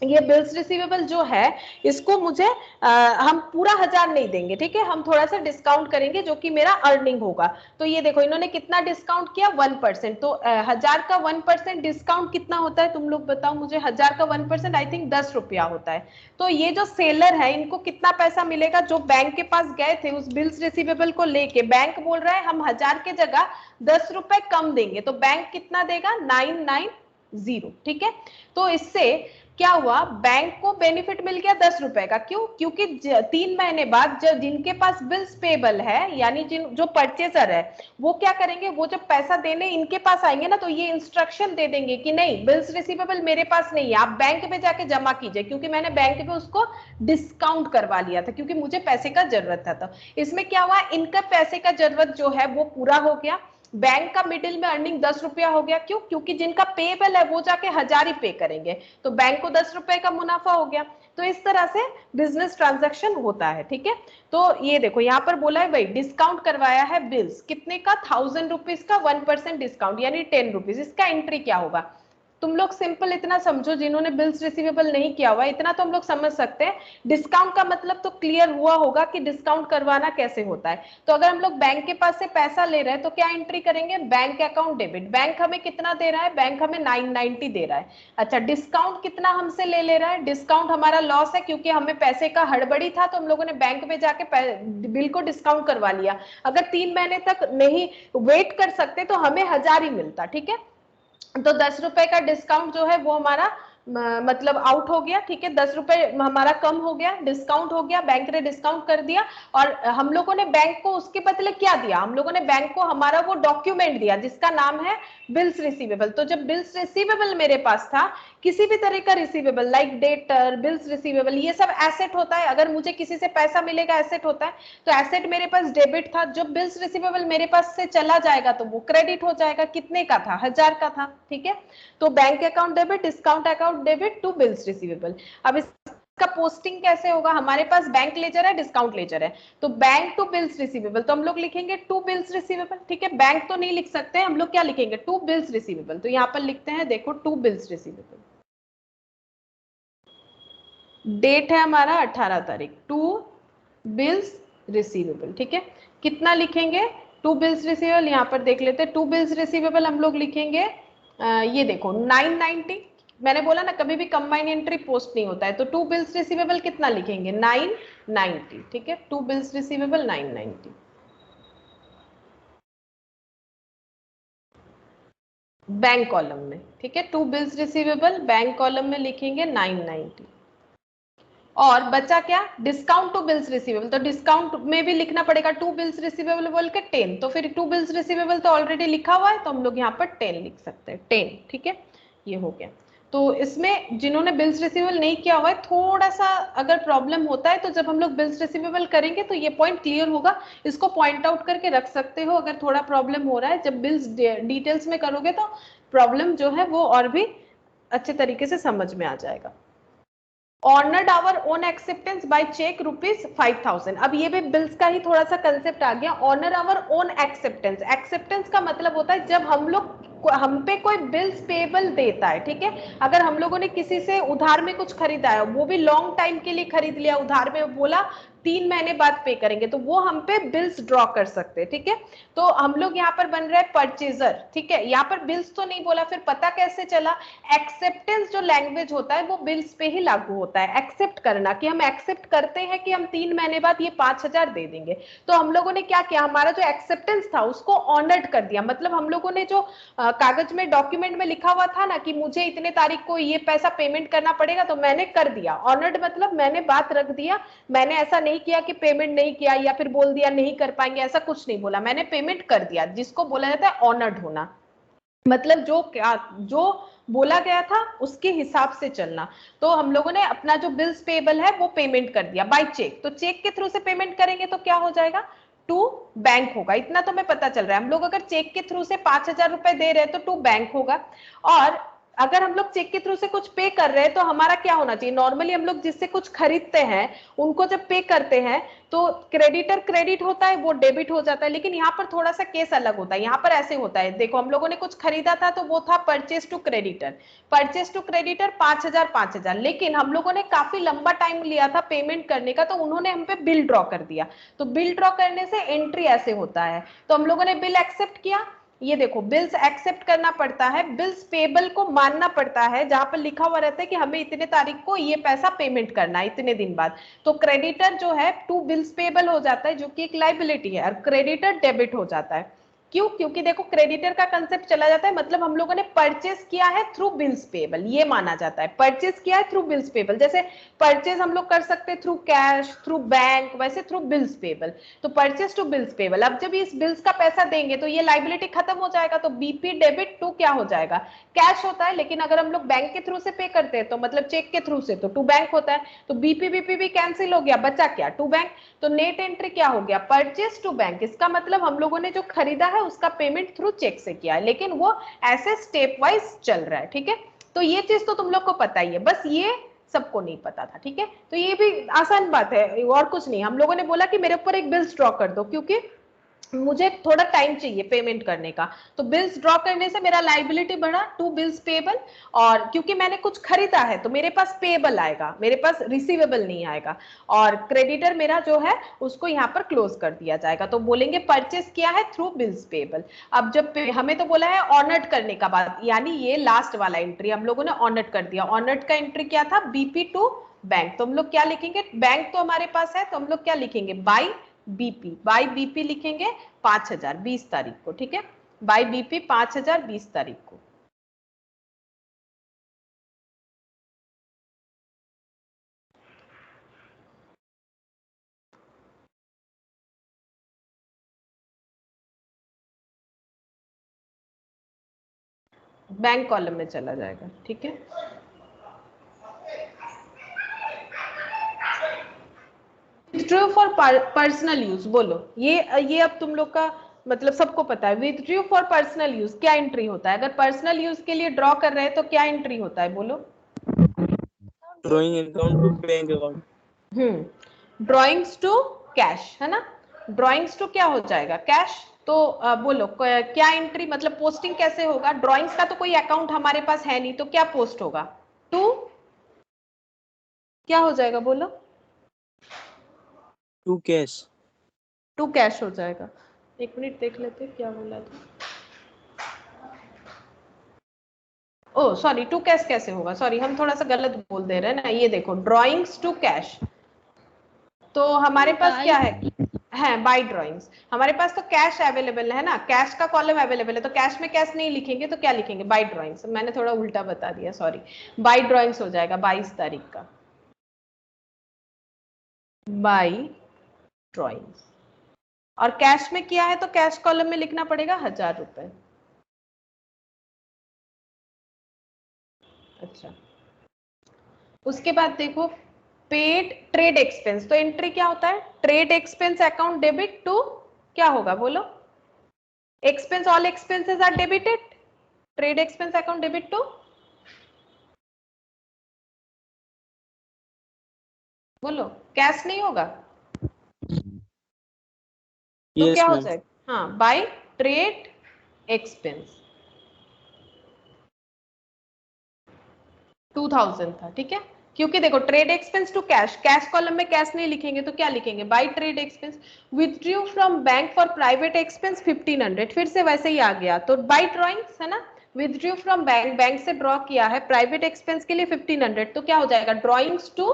ये बिल्स रिसीवेबल जो है इसको मुझे हम पूरा 1000 नहीं देंगे, ठीक है, हम थोड़ा सा डिस्काउंट करेंगे जो कि मेरा अर्निंग होगा। तो ये देखो इन्होंने कितना डिस्काउंट किया, 1%। तो 1000 का 1% डिस्काउंट कितना होता है, तुम लोग बताओ मुझे। 1000 का 1% आई थिंक 10 रुपया होता है। तो ये जो सेलर है इनको कितना पैसा मिलेगा, जो बैंक के पास गए थे उस बिल्स रिसीवेबल को लेके, बैंक बोल रहा है हम 1000 के जगह 10 रुपए कम देंगे, तो बैंक कितना देगा, 990, ठीक है। तो इससे क्या हुआ, बैंक को बेनिफिट मिल गया 10 रुपए का। क्यों, क्योंकि 3 महीने बाद जब जिनके पास बिल्स पेबल है, यानी जो परचेसर है, वो क्या करेंगे, वो जब पैसा देने इनके पास आएंगे ना, तो ये इंस्ट्रक्शन दे देंगे कि नहीं, बिल्स रिसीवेबल मेरे पास नहीं है, आप बैंक में जाके जमा कीजिए, क्योंकि मैंने बैंक में उसको डिस्काउंट करवा लिया था, क्योंकि मुझे पैसे का जरूरत था। तो इसमें क्या हुआ, इनका पैसे का जरूरत जो है वो पूरा हो गया, बैंक का मिडिल में अर्निंग 10 रुपया हो गया। क्यों, क्योंकि जिनका पेबल है वो जाके 1000 ही पे करेंगे, तो बैंक को 10 रुपए का मुनाफा हो गया। तो इस तरह से बिजनेस ट्रांजैक्शन होता है, ठीक है। तो ये देखो यहाँ पर बोला है भाई डिस्काउंट करवाया है बिल्स कितने का, 1000 रुपीज का 1% डिस्काउंट यानी 10 रुपीज। इसका एंट्री क्या होगा, तुम लोग सिंपल इतना समझो, जिन्होंने बिल्स रिसीवेबल नहीं किया हुआ इतना तो हम लोग समझ सकते हैं, डिस्काउंट का मतलब तो क्लियर हुआ होगा कि डिस्काउंट करवाना कैसे होता है। तो अगर हम लोग बैंक के पास से पैसा ले रहे हैं तो क्या एंट्री करेंगे, बैंक अकाउंट डेबिट, बैंक हमें कितना दे रहा है, बैंक हमें 990 दे रहा है। अच्छा, डिस्काउंट कितना हमसे ले रहा है, डिस्काउंट हमारा लॉस है, क्योंकि हमें पैसे का हड़बड़ी था तो हम लोगों ने बैंक में जाके बिल को डिस्काउंट करवा लिया। अगर 3 महीने तक नहीं वेट कर सकते तो हमें 1000 ही मिलता, ठीक है। तो 10 रुपए का डिस्काउंट जो है वो हमारा मतलब आउट हो गया, ठीक है, 10 रुपए हमारा कम हो गया, डिस्काउंट हो गया, बैंक ने डिस्काउंट कर दिया। और हम लोगों ने बैंक को उसके बदले क्या दिया, हम लोगों ने बैंक को हमारा वो डॉक्यूमेंट दिया जिसका नाम है बिल्स रिसीवेबल। तो जब बिल्स रिसीवेबल मेरे पास था, किसी भी तरह का receivable like debtor, bills receivable, ये सब एसेट होता है, अगर मुझे किसी से पैसा मिलेगा एसेट होता है, तो एसेट मेरे पास डेबिट था, जब बिल्स रिसीवेबल मेरे पास से चला जाएगा तो वो क्रेडिट हो जाएगा, कितने का था, 1000 का था, ठीक है। तो bank account debit, discount account debit to bills receivable. अब इसका पोस्टिंग कैसे होगा, हमारे पास बैंक लेजर है, डिस्काउंट लेजर है, तो बैंक टू बिल्स रिसीवेबल, तो हम लोग लिखेंगे टू बिल्स रिसीवेबल, ठीक है। बैंक तो नहीं लिख सकते, हम लोग क्या लिखेंगे, टू बिल्स रिसीवेबल। तो यहाँ पर लिखते हैं, देखो टू बिल्स रिसीवेबल, डेट है हमारा 18 तारीख, टू बिल्स रिसीवेबल, ठीक है। कितना लिखेंगे, टू बिल्स रिसीवेबल, यहाँ पर देख लेते हैं, टू बिल्स रिसीवेबल हम लोग लिखेंगे ये देखो 990, मैंने बोला ना कभी भी कंबाइन एंट्री पोस्ट नहीं होता है, तो टू बिल्स रिसीवेबल कितना लिखेंगे, 990, ठीक है, to bills receivable 990। Bank column में, ठीक है, to bills receivable bank column में लिखेंगे 990। और बचा क्या, डिस्काउंट टू बिल्स रिसीवेबल, तो डिस्काउंट में भी लिखना पड़ेगा टू बिल्स रिसीवेबल बोल के 10, तो फिर टू बिल्स रिसीवेबल तो ऑलरेडी लिखा हुआ है तो हम लोग यहाँ पर 10 लिख सकते हैं, 10, ठीक है, ये हो गया। तो इसमें जिन्होंने बिल्स रिसीवेबल नहीं किया हुआ है, थोड़ा सा अगर प्रॉब्लम होता है तो जब हम लोग बिल्स रिसीवेबल करेंगे तो ये पॉइंट क्लियर होगा, इसको पॉइंट आउट करके रख सकते हो अगर थोड़ा प्रॉब्लम हो रहा है। जब बिल्स डिटेल्स में करोगे तो प्रॉब्लम जो है वो और भी अच्छे तरीके से समझ में आ जाएगा। Honoured our own acceptance by cheque ₹5,000। अब ये भी बिल्स का ही थोड़ा सा कंसेप्ट आ गया। Honour our own acceptance, acceptance का मतलब होता है जब हम पे कोई बिल्स पेबल देता है, ठीक है। अगर हम लोगों ने किसी से उधार में कुछ खरीदा है, वो भी लॉन्ग टाइम के लिए खरीद लिया उधार में, बोला 3 महीने बाद पे करेंगे, तो वो हम पे बिल्स ड्रॉ कर सकते हैं, ठीक है। तो हम लोग यहाँ पर बन रहा है परचेजर, ठीक है। यहाँ पर बिल्स तो नहीं बोला, फिर पता कैसे चला? एक्सेप्टेंस जो लैंग्वेज होता है वो बिल्स पे ही लागू होता है। एक्सेप्ट करना, कि हम एक्सेप्ट करते हैं कि हम 3 महीने बाद ये 5,000 दे देंगे। तो हम लोगों ने क्या किया, हमारा जो एक्सेप्टेंस था उसको ऑनर्ड कर दिया। मतलब हम लोगों ने जो कागज में डॉक्यूमेंट में लिखा हुआ था ना कि मुझे इतने तारीख को ये पैसा पेमेंट करना पड़ेगा, तो मैंने कर दिया। ऑनर्ड मतलब मैंने बात रख दिया, मैंने ऐसा नहीं किया कि पेमेंट नहीं किया या फिर बोल दिया नहीं कर पाएंगे, ऐसा कुछ नहीं बोला, मैंने पेमेंट कर दिया, जिसको बोला जाता है ऑनर्ड होना। मतलब जो बोला गया था उसके हिसाब से चलना। तो हम लोगों ने अपना जो बिल्स पेबल है वो पेमेंट कर दिया बाय चेक। तो चेक के थ्रू से पेमेंट करेंगे तो क्या हो जाएगा? टू बैंक होगा। इतना तो हमें पता चल रहा है। हम लोग अगर चेक के थ्रू से 5,000 रुपए दे रहे हैं तो टू बैंक होगा। और अगर हम लोग चेक के थ्रू से कुछ पे कर रहे हैं तो हमारा क्या होना चाहिए? नॉर्मली हम लोग जिससे कुछ खरीदते हैं उनको जब पे करते हैं तो क्रेडिटर क्रेडिट होता है, वो डेबिट हो जाता है। लेकिन यहाँ पर थोड़ा सा केस अलग होता है। यहाँ पर ऐसे होता है, देखो हम लोगों ने कुछ खरीदा था तो वो था purchase to creditor. Purchase to creditor 5,000 5,000, लेकिन हम लोगों ने काफी लंबा टाइम लिया था पेमेंट करने का, तो उन्होंने हम पे बिल ड्रॉ कर दिया। तो बिल ड्रॉ करने से एंट्री ऐसे होता है। तो हम लोगों ने बिल एक्सेप्ट किया, ये देखो बिल्स एक्सेप्ट करना पड़ता है, बिल्स पेबल को मानना पड़ता है, जहां पर लिखा हुआ रहता है कि हमें इतने तारीख को ये पैसा पेमेंट करना है इतने दिन बाद। तो क्रेडिटर जो है टू बिल्स पेबल हो जाता है, जो कि एक लाइबिलिटी है, और क्रेडिटर डेबिट हो जाता है। क्यों? क्योंकि देखो क्रेडिटर का कंसेप्ट चला जाता है, मतलब हम लोगों ने परचेस किया है थ्रू बिल्स पेबल, ये माना जाता है। परचेस किया है थ्रू बिल्स पेबल, जैसे परचेस हम लोग कर सकते हैं थ्रू कैश, थ्रू बैंक, वैसे थ्रू बिल्स पेबल। तो परचेस टू बिल्स पेबल। अब जब इस बिल्स का पैसा देंगे तो ये लाइबिलिटी खत्म हो जाएगा, तो बीपी डेबिट टू क्या हो जाएगा? कैश होता है। लेकिन अगर हम लोग बैंक के थ्रू से पे करते हैं तो मतलब चेक के थ्रू से, तो टू बैंक होता है। तो बीपी बीपी भी कैंसिल हो गया, बचा क्या? To bank. तो नेट एंट्री क्या हो गया? Purchase to bank. इसका मतलब हम लोगों ने जो खरीदा है उसका पेमेंट थ्रू चेक से किया है, लेकिन वो ऐसे स्टेप वाइज चल रहा है, ठीक है। तो ये चीज तो तुम लोग को पता ही है, बस ये सबको नहीं पता था, ठीक है। तो ये भी आसान बात है और कुछ नहीं। हम लोगों ने बोला कि मेरे ऊपर एक बिल्स ड्रॉ कर दो, क्योंकि मुझे थोड़ा टाइम चाहिए पेमेंट करने का। तो बिल्स ड्रॉ करने से मेरा लाइबिलिटी बढ़ा टू बिल्स पेबल, और क्योंकि मैंने कुछ खरीदा है तो मेरे पास पेबल आएगा, मेरे पास रिसीवेबल नहीं आएगा। और क्रेडिटर मेरा जो है उसको यहाँ पर क्लोज कर दिया जाएगा। तो बोलेंगे परचेस किया है थ्रू बिल्स पेबल। अब जब हमें तो बोला है ऑनर्ड करने का बाद, यानी ये लास्ट वाला एंट्री हम लोगों ने ऑनर्ड कर दिया। ऑनर्ड का एंट्री क्या था? BP to bank. तो हम लोग क्या लिखेंगे? बैंक तो हमारे पास है, तो हम लोग क्या लिखेंगे? By BP. बाई बीपी लिखेंगे 5,000 20 तारीख को, ठीक है। बाई बीपी 5,000 20 तारीख को। बैंक कॉलम में चला जाएगा, ठीक है। विथड्रॉ फॉर पर्सनल यूज, बोलो ये अब तुम लोग का मतलब सबको पता है। विथड्रॉ फॉर पर्सनल यूज क्या एंट्री होता है? अगर पर्सनल यूज के लिए ड्रॉ कर रहे हैं तो क्या एंट्री होता है, बोलो? Drawing account to bank account. Drawings to cash, है ना। ड्रॉइंग्स टू क्या हो जाएगा? कैश। तो बोलो क्या एंट्री, मतलब पोस्टिंग कैसे होगा? ड्रॉइंग्स का तो कोई अकाउंट हमारे पास है नहीं, तो क्या पोस्ट होगा? टू क्या हो जाएगा, बोलो? To cash. टू कैश हो जाएगा। एक मिनट देख लेते क्या बोला था। ओ सॉरी, टू कैश कैसे होगा? सॉरी हम थोड़ा सा गलत बोल दे रहे हैं ना। ये देखो ड्रॉइंग्स टू कैश, तो हमारे पास क्या है बाय ड्रॉइंग्स। हमारे पास तो कैश अवेलेबल है ना, कैश का कॉलम अवेलेबल है, तो कैश में कैश नहीं लिखेंगे तो क्या लिखेंगे? By drawings. मैंने थोड़ा उल्टा बता दिया, सॉरी। बाय ड्रॉइंग्स हो जाएगा 22 तारीख का, बाय ड्रॉइंग्स। और कैश में किया है तो कैश कॉलम में लिखना पड़ेगा 1,000 रुपए। अच्छा, उसके बाद देखो पेड ट्रेड एक्सपेंस, तो एंट्री क्या होता है, trade expense account debit to, क्या होगा बोलो, expense, all expenses are debited, trade expense account debit to, बोलो, कैश नहीं होगा तो Yes, क्या हो ma'am. जाएगा, हाँ, बाय ट्रेड एक्सपेंस 2000 था, ठीक है, क्योंकि देखो trade expense to cash, cash column में कैश नहीं लिखेंगे तो क्या लिखेंगे, by trade expense, withdrew from bank for private expense 1500, फिर से वैसे ही आ गया, तो बाय ड्रॉइंग्स है ना, विथड्रू फ्रॉम बैंक, बैंक से ड्रॉ किया है प्राइवेट एक्सपेंस के लिए 1500, तो क्या हो जाएगा ड्रॉइंग्स टू,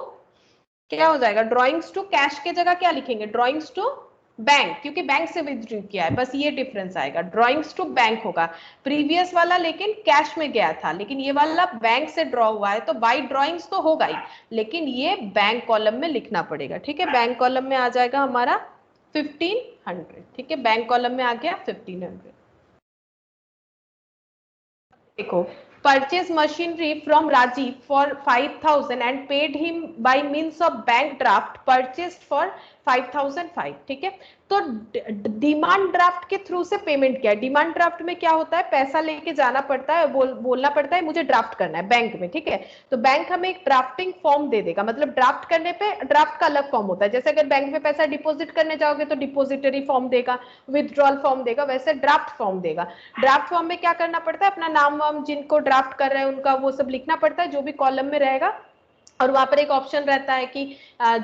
क्या हो जाएगा ड्रॉइंग्स टू, कैश के जगह क्या लिखेंगे, ड्रॉइंग्स टू बैंक, क्योंकि बैंक से विथड्रू किया है, बस ये डिफरेंस आएगा, ड्रॉइंग्स टू बैंक होगा, प्रीवियस वाला लेकिन कैश में गया था, लेकिन ये वाला बैंक से ड्रॉ हुआ है, तो बाय ड्रॉइंग्स तो होगा ही, लेकिन ये बैंक कॉलम में लिखना पड़ेगा, ठीक है, बैंक कॉलम में आ जाएगा हमारा 1500, ठीक है, बैंक कॉलम में आ गया 1500। देखो purchase machinery from Rajiv for 5000 and paid him by means of bank draft purchased for 5005, ठीक है, तो डिमांड ड्राफ्ट के थ्रू से पेमेंट किया, डिमांड ड्राफ्ट में क्या होता है, पैसा लेके जाना पड़ता है, बोलना पड़ता है मुझे ड्राफ्ट करना है बैंक में, ठीक है, तो बैंक हमें एक ड्राफ्टिंग फॉर्म दे देगा, मतलब ड्राफ्ट करने पे ड्राफ्ट का अलग फॉर्म होता है, जैसे अगर बैंक में पैसा डिपॉजिट करने जाओगे तो डिपॉजिटरी फॉर्म देगा, विथड्रॉल फॉर्म देगा, वैसे ड्राफ्ट फॉर्म देगा, ड्राफ्ट फॉर्म में क्या करना पड़ता है, अपना नाम वाम जिनको ड्राफ्ट कर रहे हैं उनका वो सब लिखना पड़ता है, जो भी कॉलम में रहेगा, और वहां पर एक ऑप्शन रहता है कि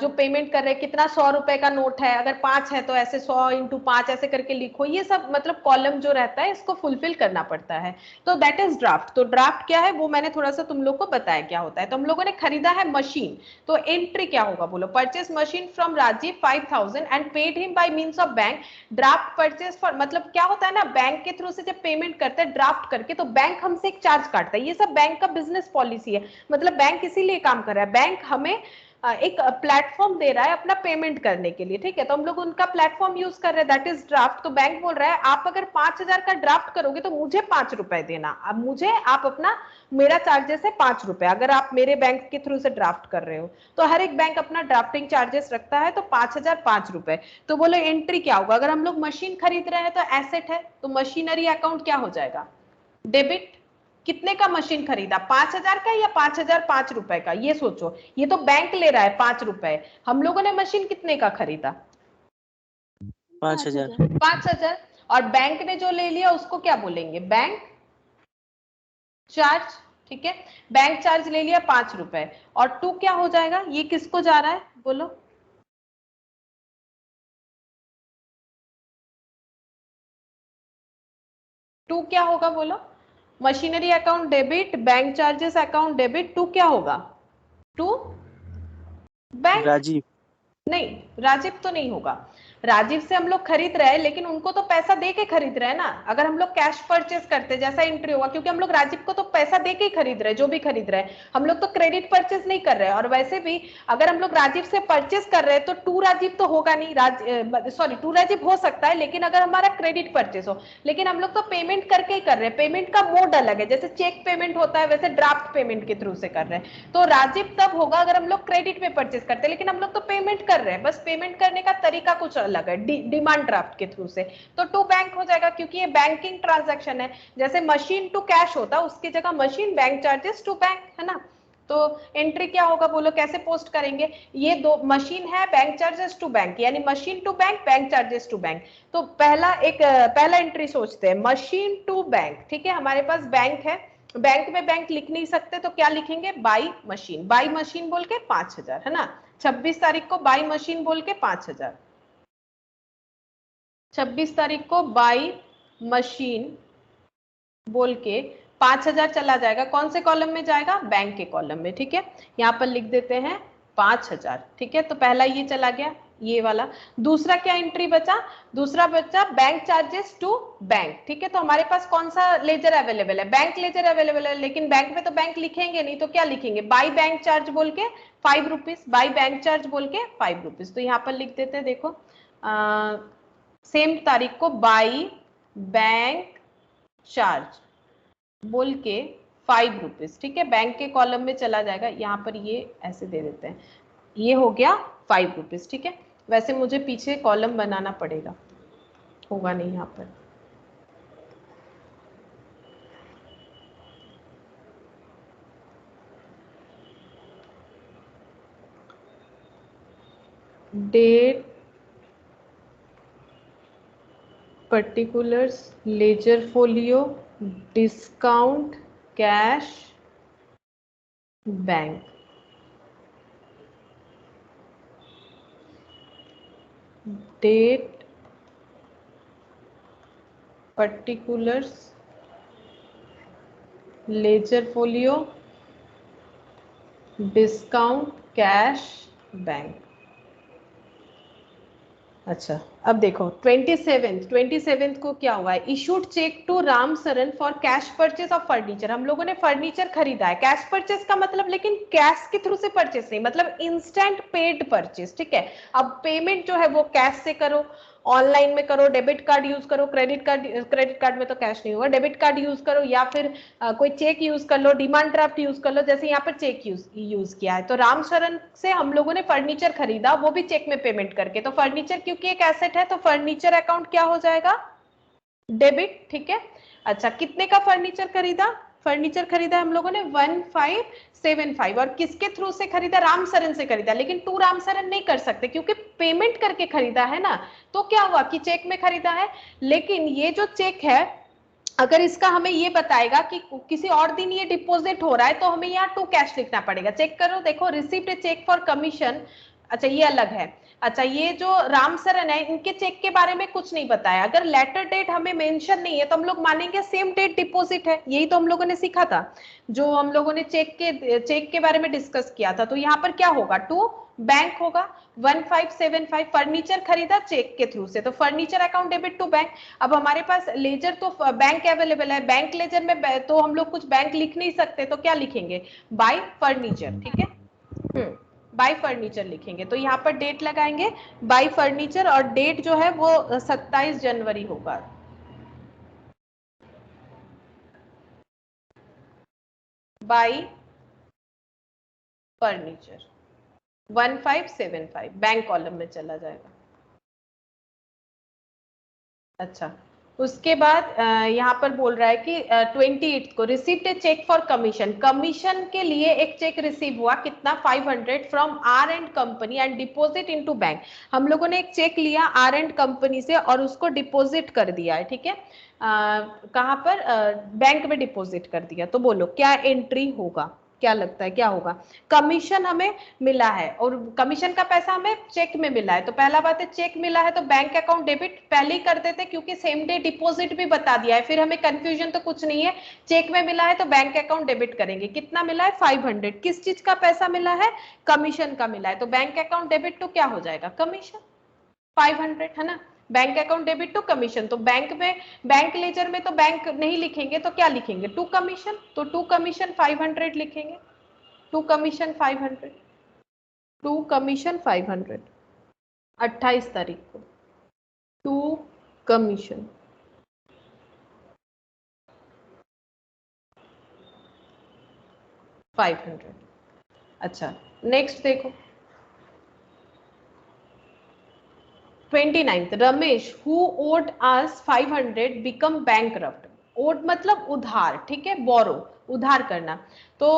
जो पेमेंट कर रहे हैं कितना, 100 रुपए का नोट है, अगर 5 है तो ऐसे 100 इंटू 5 ऐसे करके लिखो, ये सब मतलब कॉलम जो रहता है इसको फुलफिल करना पड़ता है, तो दैट इज ड्राफ्ट। तो ड्राफ्ट क्या है वो मैंने थोड़ा सा तुम लोग को बताया क्या होता है। तो हम लोगों ने खरीदा है मशीन, तो एंट्री क्या होगा बोलो, purchase machine from Rajiv 5000 and paid him by means of bank, draft purchase for, मतलब क्या होता है ना, बैंक के थ्रू से जब पेमेंट करते हैं ड्राफ्ट करके तो बैंक हमसे एक चार्ज काटता है, ये सब बैंक का बिजनेस पॉलिसी है, मतलब बैंक इसीलिए काम कर रहा है, बैंक हमें एक प्लेटफॉर्म दे रहा है अपना पेमेंट करने के लिए, ठीक है, तो हम लोग उनका प्लेटफॉर्म यूज कर रहे हैं, दैट इज ड्राफ्ट। तो बैंक बोल रहा है आप अगर 5000 का ड्राफ्ट करोगे तो मुझे 5 रुपए देना, अब मुझे आप अपना, मेरा चार्जेस है 5 रुपए, अगर आप मेरे बैंक के थ्रू से ड्राफ्ट कर रहे हो, तो हर एक बैंक अपना ड्राफ्टिंग चार्जेस रखता है, तो 5000 5 रुपए। तो बोलो एंट्री क्या होगा, अगर हम लोग मशीन खरीद रहे हैं तो एसेट है, तो मशीनरी अकाउंट क्या हो जाएगा, डेबिट। कितने का मशीन खरीदा, 5000 का या 5000 5 रुपए का, ये सोचो, ये तो बैंक ले रहा है 5 रुपए, हम लोगों ने मशीन कितने का खरीदा, 5000। 5000, और बैंक ने जो ले लिया उसको क्या बोलेंगे, बैंक चार्ज, ठीक है, बैंक चार्ज ले लिया 5 रुपए, और 2 क्या हो जाएगा, ये किसको जा रहा है बोलो, टू क्या होगा बोलो, machinery account debit, bank charges account debit, to क्या होगा, टू बैंक, राजीव। नहीं राजीव तो नहीं होगा, राजीव से हम लोग खरीद रहे हैं लेकिन उनको तो पैसा दे के खरीद रहे हैं ना, अगर हम लोग कैश परचेस करते जैसा एंट्री होगा, क्योंकि हम लोग राजीव को तो पैसा दे के ही खरीद रहे हैं, जो भी खरीद रहे हैं, हम लोग तो क्रेडिट परचेस नहीं कर रहे हैं, और वैसे भी अगर हम लोग राजीव से परचेस कर रहे हैं तो टू राजीव तो होगा नहीं, सॉरी टू राजीव हो सकता है लेकिन अगर हमारा क्रेडिट परचेस हो, लेकिन हम लोग तो पेमेंट करके ही कर रहे हैं, पेमेंट का मोड अलग है, जैसे चेक पेमेंट होता है वैसे ड्राफ्ट पेमेंट के थ्रू से कर रहे हैं, तो राजीव तब होगा अगर हम लोग क्रेडिट में परचेस करते हैं, लेकिन हम लोग तो पेमेंट कर रहे हैं, बस पेमेंट करने का तरीका कुछ अलग है, डिमांड ड्राफ्ट के थ्रू से, तो टू बैंक हो जाएगा, क्योंकि ये बैंकिंग ट्रांजैक्शन है, जैसे मशीन टू कैश होता उसकी जगह machine, bank charges to bank, है ना। तो एंट्री क्या होगा बोलो, कैसे पोस्ट करेंगे, ये दो मशीन है, बैंक चार्जेस टू बैंक, यानी machine to bank, bank charges to bank, तो पहला एंट्री सोचते हैं, मशीन टू बैंक, ठीक है, हमारे पास बैंक है, बैंक में बैंक लिख नहीं सकते तो क्या लिखेंगे, बाई मशीन, बाई मशीन बोल के 5000, है ना, 26 तारीख को बाई मशीन बोल के 5000, 26 तारीख को बाई मशीन बोल के 5000 चला जाएगा, कौन से कॉलम में जाएगा, बैंक के कॉलम में, ठीक है, यहाँ पर लिख देते हैं 5000, ठीक है, तो पहला ये चला गया, ये वाला। दूसरा क्या एंट्री बचा, दूसरा बचा बैंक चार्जेस टू बैंक, ठीक है, तो हमारे पास कौन सा लेजर अवेलेबल है, बैंक लेजर अवेलेबल है, लेकिन बैंक में तो बैंक लिखेंगे नहीं, तो क्या लिखेंगे, बाई बैंक चार्ज बोल के 5 रुपीज, बाई बैंक चार्ज बोल के 5 रुपीज, तो यहाँ पर लिख देते हैं, देखो सेम तारीख को बाई बैंक चार्ज बोल के 5 रुपीज, ठीक है। बैंक के कॉलम में चला जाएगा, यहाँ पर ये ऐसे दे देते हैं, ये हो गया 5 रुपीज, ठीक है। वैसे मुझे पीछे कॉलम बनाना पड़ेगा, होगा नहीं यहाँ पर। Date, particulars, ledger folio, discount, cash, bank। date, particulars, ledger folio, discount, cash, bank। अच्छा, अब देखो 27th को क्या हुआ है, issued cheque to Ram Saran for cash purchase of furniture. हम लोगों ने फर्नीचर खरीदा है, कैश परचेज का मतलब, लेकिन कैश के थ्रू से परचेज नहीं, मतलब इंस्टेंट पेड परचेज, ठीक है। अब पेमेंट जो है वो कैश से करो, ऑनलाइन में करो, डेबिट कार्ड यूज करो, क्रेडिट कार्ड में तो कैश नहीं होगा, डेबिट कार्ड यूज करो, या फिर कोई चेक यूज कर लो, डिमांड ड्राफ्ट यूज कर लो, जैसे यहाँ पर चेक यूज किया है। तो राम शरण से हम लोगों ने फर्नीचर खरीदा, वो भी चेक में पेमेंट करके। तो फर्नीचर क्योंकि एक एसेट है, तो फर्नीचर अकाउंट क्या हो जाएगा, डेबिट, ठीक है। अच्छा, कितने का फर्नीचर खरीदा, फर्नीचर खरीदा हम लोगों ने 1575, और किसके थ्रू से खरीदा, राम सरन से खरीदा, लेकिन टू राम सरन नहीं कर सकते क्योंकि पेमेंट करके खरीदा है ना। तो क्या हुआ कि चेक में खरीदा है, लेकिन ये जो चेक है अगर इसका हमें ये बताएगा कि किसी और दिन ये डिपॉजिट हो रहा है, तो हमें यहाँ टू कैश लिखना पड़ेगा। चेक करो, देखो, received a cheque for commission, अच्छा ये अलग है। अच्छा, ये जो राम सरन है, इनके चेक के बारे में कुछ नहीं बताया। अगर लेटर डेट हमें मेंशन नहीं है तो हम लोग मानेंगे सेम डेट डिपॉजिट है। यही तो हम लोगों ने सीखा था, जो हम लोगों ने चेक के बारे में डिस्कस किया था। तो यहाँ पर क्या होगा, टू बैंक होगा, 1575 फर्नीचर खरीदा चेक के थ्रू से, तो furniture account debit to bank. अब हमारे पास लेजर तो बैंक अवेलेबल है, बैंक लेजर में तो हम लोग कुछ बैंक लिख नहीं सकते, तो क्या लिखेंगे, बाय फर्नीचर, ठीक है। बाय फर्नीचर लिखेंगे, तो यहाँ पर डेट लगाएंगे बाय फर्नीचर, और डेट जो है वो 27 जनवरी होगा। बाय फर्नीचर 1575 बैंक कॉलम में चला जाएगा। अच्छा, उसके बाद यहाँ पर बोल रहा है कि 28 को received a cheque for commission, commission के लिए एक चेक रिसीव हुआ, कितना, 500 from R and company and deposit into bank. हम लोगों ने एक चेक लिया आर एंड कंपनी से और उसको डिपॉजिट कर दिया है, ठीक है। कहाँ पर, बैंक में डिपॉजिट कर दिया। तो बोलो क्या एंट्री होगा, क्या लगता है क्या होगा। कमीशन हमें मिला है और कमीशन का पैसा हमें चेक में मिला है, तो पहला बात है चेक मिला है तो बैंक अकाउंट डेबिट पहले ही कर देते क्योंकि सेम डे डिपॉजिट भी बता दिया है, फिर हमें कंफ्यूजन तो कुछ नहीं है। चेक में मिला है तो बैंक अकाउंट डेबिट करेंगे। कितना मिला है, 500। किस चीज का पैसा मिला है, कमीशन का मिला है, तो बैंक अकाउंट डेबिट तो क्या हो जाएगा, कमीशन 500, है ना। Bank account debit to commission, तो बैंक में, बैंक लेजर में तो बैंक नहीं लिखेंगे तो क्या लिखेंगे, टू कमीशन, तो टू कमीशन 500 लिखेंगे। टू कमीशन 500, टू कमीशन 500, 28 तारीख को टू कमीशन। अच्छा, नेक्स्ट देखो 29th, Ramesh who owed us 500 become bankrupt. Owed मतलब उधार, ठीक है, बोरो, उधार करना। तो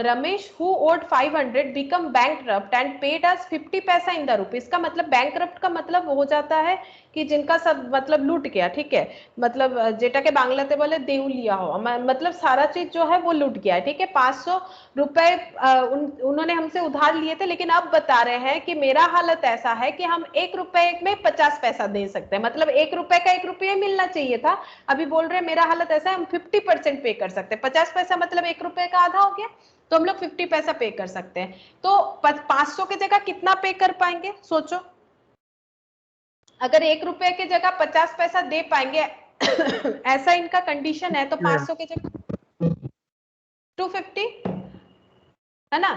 Ramesh who owed 500 become bankrupt and paid us 50 पैसा इन द रूपी। इसका मतलब बैंकरप्ट का मतलब हो जाता है कि जिनका सब मतलब लूट गया, ठीक है, मतलब जेटाके बांग्लाते बोले देउलिया हो, मतलब सारा चीज जो है वो लूट गया है, ठीक है। 500 रुपए उन्होंने हमसे उधार लिए थे, लेकिन अब बता रहे हैं कि मेरा हालत ऐसा है कि हम 1 रुपए में 50 पैसा दे सकते हैं, मतलब 1 रुपए का 1 रुपया मिलना चाहिए था। अभी बोल रहे हैं मेरा हालत ऐसा है हम 50% पे कर सकते हैं। 50 पैसा मतलब 1 रुपए का आधा हो गया, तो हम लोग 50 पैसा पे कर सकते हैं। तो 500 की जगह कितना पे कर पाएंगे, सोचो। अगर 1 रुपए की जगह 50 पैसा दे पाएंगे ऐसा इनका कंडीशन है, तो 500 की जगह 250, है ना।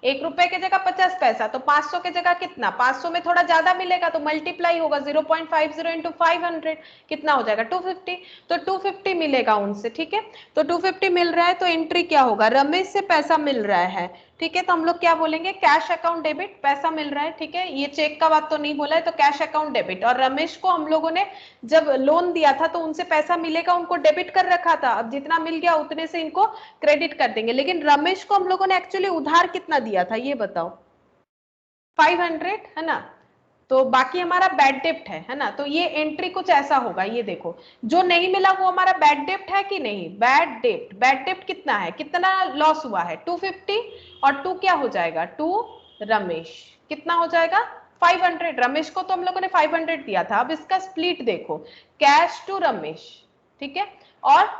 ₹1 की जगह 50 पैसा, तो 500 की जगह कितना, 500 में थोड़ा ज्यादा मिलेगा तो मल्टीप्लाई होगा 0.50 इंटू 500 कितना हो जाएगा 250, तो 250 मिलेगा उनसे, ठीक है। तो 250 मिल रहा है तो एंट्री क्या होगा, रमेश से पैसा मिल रहा है, ठीक है। तो हम लोग क्या बोलेंगे, कैश अकाउंट डेबिट, पैसा मिल रहा है, ठीक है। ये चेक का बात तो नहीं बोला है, तो कैश अकाउंट डेबिट। और रमेश को हम लोगों ने जब लोन दिया था तो उनसे पैसा मिलेगा, उनको डेबिट कर रखा था, अब जितना मिल गया उतने से इनको क्रेडिट कर देंगे। लेकिन रमेश को हम लोगों ने एक्चुअली उधार कितना दिया था ये बताओ, 500 है ना। तो बाकी हमारा बैड डेप्ट है ना। तो ये एंट्री कुछ ऐसा होगा, ये देखो जो नहीं मिला वो हमारा बैड डेप्ट है कि नहीं, बैड डेप्ट। बैड डेप्ट कितना है, कितना लॉस हुआ है 250, और 2 क्या हो जाएगा 2 रमेश, कितना हो जाएगा 500। रमेश को तो हम लोगों ने 500 दिया था। अब इसका स्प्लिट देखो, कैश टू रमेश, ठीक है, और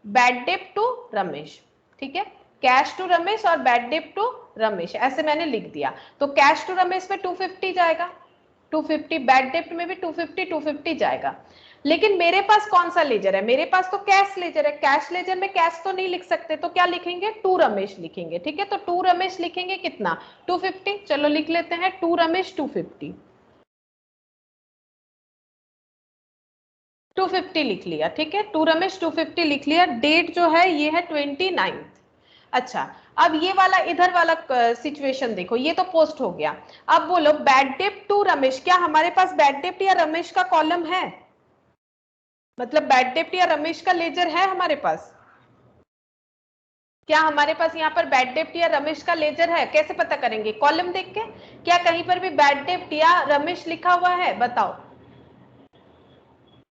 बैड डेप्ट टू रमेश, ठीक है। कैश टू रमेश और बैड डेप्ट टू रमेश, ऐसे मैंने लिख दिया। तो कैश टू रमेश में 250 जाएगा, 250, बैड डेप्ट में भी 250 250 जाएगा। लेकिन मेरे पास कौन सा लेजर है, मेरे पास तो कैश लेजर है। कैश लेजर में कैश तो नहीं लिख सकते, तो क्या लिखेंगे 2 रमेश लिखेंगे, ठीक है। तो 2 रमेश लिखेंगे कितना 250, चलो लिख लेते हैं 2 रमेश 250, 250 लिख लिया, ठीक है। 2 रमेश 250 लिख लिया। डेट जो है ये है 29। अच्छा, अब ये वाला इधर वाला सिचुएशन देखो, ये तो पोस्ट हो गया। अब बोलो बैड डेप्ट टू रमेश, क्या हमारे पास बैड डेप्ट या रमेश का कॉलम है, मतलब बैड डेप्ट या रमेश का लेजर है हमारे पास, क्या हमारे पास यहाँ पर बैड डेप्ट या रमेश का लेजर है, कैसे पता करेंगे, कॉलम देख के। क्या कहीं पर भी बैड डेप्ट या रमेश लिखा हुआ है बताओ,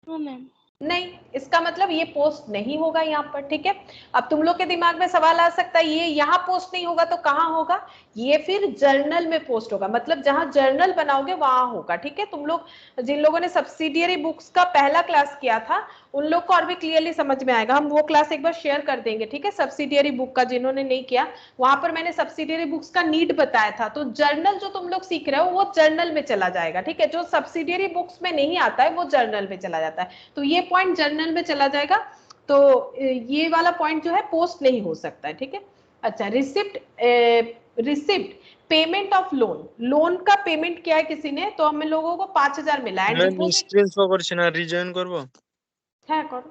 नो मैम। नहीं, इसका मतलब ये पोस्ट नहीं होगा यहाँ पर, ठीक है। अब तुम लोग के दिमाग में सवाल आ सकता है ये यहाँ पोस्ट नहीं होगा तो कहाँ होगा, ये फिर जर्नल में पोस्ट होगा, मतलब जहां जर्नल बनाओगे वहां होगा, ठीक है। तुम लोग जिन लोगों ने सब्सिडियरी बुक्स का पहला क्लास किया था उन लोग को और भी क्लियरली समझ में आएगा, हम वो क्लास एक बार शेयर कर देंगे, ठीक है। सब्सिडियरी बुक का जिन्होंने नहीं किया, वहां पर मैंने सब्सिडियरी बुक्स का नीड बताया था। तो जर्नल जो तुम लोग सीख रहे हो वो जर्नल में चला जाएगा, ठीक है। जो सब्सिडियरी बुक्स में नहीं आता है वो जर्नल में चला जाता है, तो ये पॉइंट जर्नल में चला जाएगा। तो ये वाला पॉइंट जो है पोस्ट नहीं हो सकता है, ठीक है। अच्छा, receipt, receipt payment of loan, loan का पेमेंट किया है किसी ने तो हम लोगों को 5000 मिला है, मैं স্ক্রিনশট করছি না, রিজয়েন করব। হ্যাঁ করো।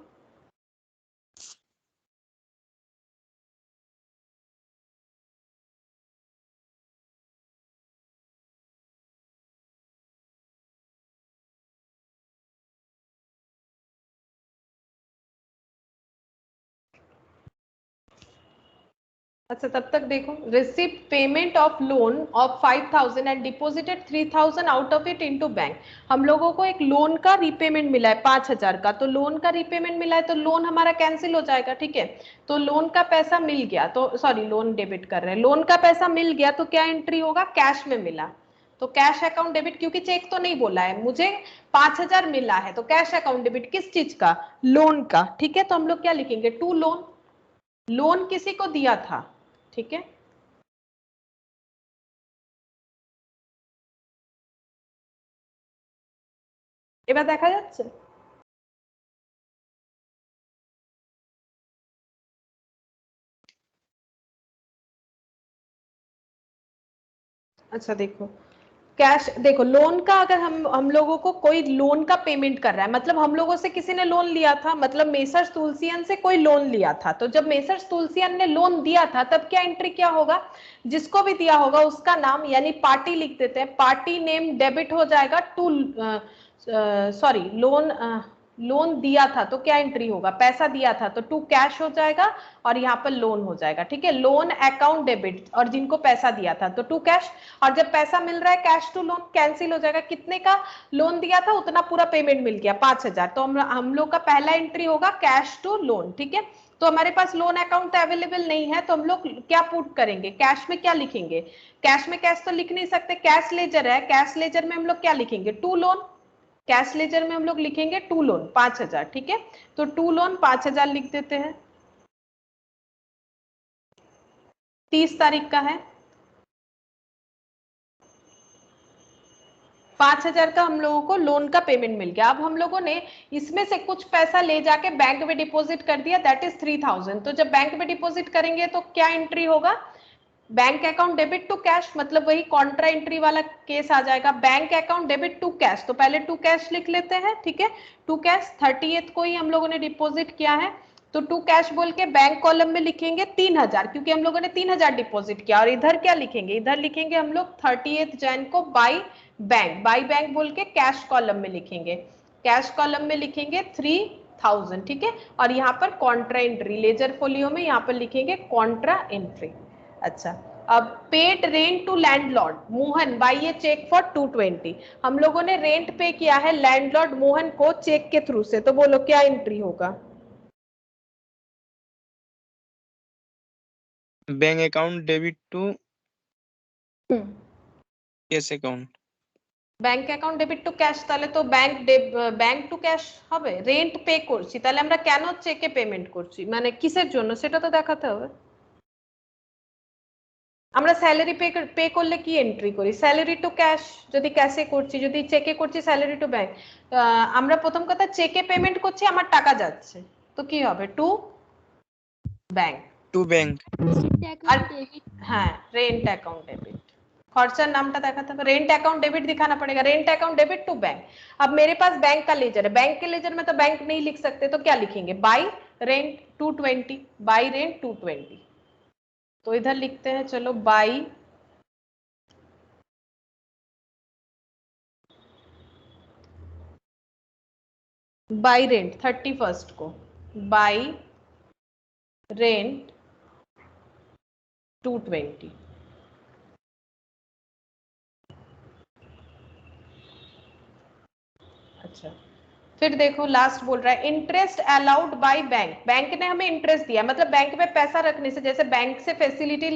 अच्छा तब तक देखो, receipt payment of loan of 5000 and deposited 3000 out of it into bank. हम लोगों को एक लोन का रीपेमेंट मिला है 5000 का, तो लोन का रीपेमेंट मिला है तो लोन हमारा कैंसिल हो जाएगा, ठीक है। तो लोन का पैसा मिल गया, तो सॉरी लोन डेबिट कर रहे हैं, लोन का पैसा मिल गया तो क्या एंट्री होगा, कैश में मिला, तो कैश अकाउंट डेबिट, क्योंकि चेक तो नहीं बोला है मुझे, 5000 मिला है तो कैश अकाउंट डेबिट किस चीज का, लोन का, ठीक है। तो हम लोग क्या लिखेंगे टू लोन, लोन किसी को दिया था, ठीक है। এবার দেখা যাচ্ছে, अच्छा देखो कैश, देखो लोन का अगर हम लोगों को कोई लोन का पेमेंट कर रहा है, मतलब हम लोगों से किसी ने लोन लिया था, मतलब मेसर्स तुलसियन से कोई लोन लिया था, तो जब मेसर्स तुलसियन ने लोन दिया था तब क्या एंट्री क्या होगा, जिसको भी दिया होगा उसका नाम यानी पार्टी लिख देते हैं, पार्टी नेम डेबिट हो जाएगा टू, सॉरी लोन, लोन दिया था तो क्या एंट्री होगा, पैसा दिया था तो टू कैश हो जाएगा और यहाँ पर लोन हो जाएगा, ठीक है। लोन अकाउंट डेबिट, और जिनको पैसा दिया था तो टू कैश, और जब पैसा मिल रहा है कैश टू लोन कैंसिल हो जाएगा, कितने का लोन दिया था उतना पूरा पेमेंट मिल गया 5000, तो हम लोग का पहला एंट्री होगा कैश टू लोन, ठीक है। तो हमारे पास लोन अकाउंट अवेलेबल नहीं है तो हम लोग क्या पुट करेंगे, कैश में क्या लिखेंगे, कैश में कैश तो लिख नहीं सकते, कैश लेजर है, कैश लेजर में हम लोग क्या लिखेंगे टू लोन, कैश लेजर में हम लोग लिखेंगे टू लोन 5000, ठीक है। तो टू लोन 5000 लिख देते हैं, 30 तारीख का है, 5000 का हम लोगों को लोन का पेमेंट मिल गया। अब हम लोगों ने इसमें से कुछ पैसा ले जाके बैंक में डिपॉजिट कर दिया, दैट इज 3000। तो जब बैंक में डिपॉजिट करेंगे तो क्या एंट्री होगा, bank account debit to cash मतलब वही कॉन्ट्रा एंट्री वाला केस आ जाएगा। Bank account debit to cash, तो पहले टू कैश लिख लेते हैं, ठीक है। टू कैश 30th को ही हम लोगों ने डिपॉजिट किया है, तो टू कैश बोल के बैंक कॉलम में लिखेंगे 3000, क्योंकि हम लोगों ने 3000 डिपॉजिट किया। और इधर क्या लिखेंगे, इधर लिखेंगे हम लोग 30th जैन को बाई बैंक बोल के कैश कॉलम में लिखेंगे, कैश कॉलम में लिखेंगे 3000, ठीक है। और यहाँ पर कॉन्ट्रा एंट्री लेजर फोलियो में यहाँ पर लिखेंगे कॉन्ट्रा एंट्री। अच्छा, अब paid rent to landlord Mohan by a cheque for 220, हम लोगों ने रेंट पे किया है लैंडलॉर्ड मोहन को चेक के थ्रू से, तो बोलो क्या एंट्री होगा। Bank account debit to cash account, bank account debit to cash, তাহলে তো ব্যাংক টু ক্যাশ হবে। রেন্ট পে করছি, তাহলে আমরা কেন চেকে পেমেন্ট করছি, মানে কিসের জন্য সেটা তো দেখাতে হবে। আমরা স্যালারি পে করলে কি এন্ট্রি করি, স্যালারি টু ক্যাশ, যদি ক্যাশে করছি, যদি চেকে করছি স্যালারি টু ব্যাংক। আমরা প্রথম কথা চেকে পেমেন্ট করছি, আমার টাকা যাচ্ছে, তো কি হবে টু ব্যাংক, टू बैंक, আর হ্যাঁ रेंट अकाउंट डेबिट, खर्चा नामটা দেখাতে হবে, रेंट अकाउंट डेबिट दिखाना पड़ेगा, rent account debit to bank. अब मेरे पास बैंक का लेजर है, बैंक के लेजर में तो बैंक नहीं लिख सकते, तो क्या लिखेंगे बाई रेंट 220, बाई रेंट 220, तो इधर लिखते हैं चलो बाई बाई रेंट 31st को बाई रेंट 220। अच्छा, फिर देखो लास्ट बोल रहा है interest allowed by bank, bank ने हमें इंटरेस्ट दिया, मतलब बैंक में पैसा रखने से, जैसे बैंक से फैसिलिटी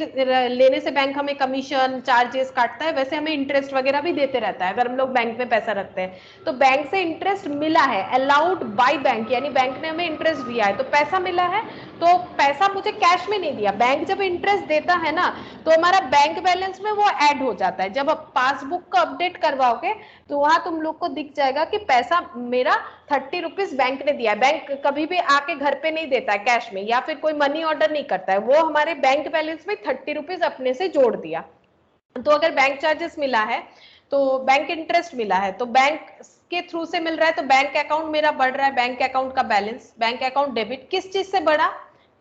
लेने से बैंक हमें कमीशन चार्जेस काटता है, वैसे हमें इंटरेस्ट वगैरह भी देते रहता है अगर हम लोग बैंक में पैसा रखते हैं। तो बैंक से इंटरेस्ट मिला है, अलाउड बाय बैंक, यानी बैंक ने हमें इंटरेस्ट दिया है, तो पैसा मिला है, तो पैसा मुझे कैश में नहीं दिया। बैंक जब इंटरेस्ट देता है ना, तो हमारा बैंक बैलेंस में वो ऐड हो जाता है। जब आप पासबुक का अपडेट करवाओगे तो वहां तुम लोग को दिख जाएगा कि पैसा मेरा 30 रुपीज बैंक ने दिया है। बैंक कभी भी आके घर पे नहीं देता है कैश में, या फिर कोई मनी ऑर्डर नहीं करता है, वो हमारे बैंक बैलेंस में 30 रुपीज अपने से जोड़ दिया। तो अगर बैंक चार्जेस मिला है, तो बैंक इंटरेस्ट मिला है, तो बैंक के थ्रू से मिल रहा है, तो बैंक अकाउंट मेरा बढ़ रहा है, बैंक अकाउंट का बैलेंस, बैंक अकाउंट डेबिट किस चीज से बढ़ा,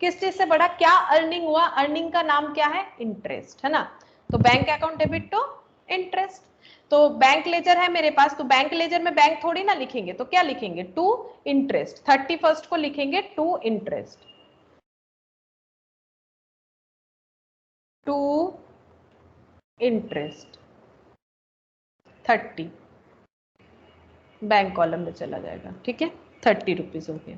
किस चीज से बढ़ा, क्या अर्निंग हुआ, अर्निंग का नाम क्या है, इंटरेस्ट, है ना। तो bank account debit to interest. तो बैंक लेजर है मेरे पास, तो बैंक लेजर में बैंक थोड़ी ना लिखेंगे, तो क्या लिखेंगे टू इंटरेस्ट, 31st को लिखेंगे to interest, to interest 30 bank column में चला जाएगा, ठीक है, 30 रुपीज हो गया।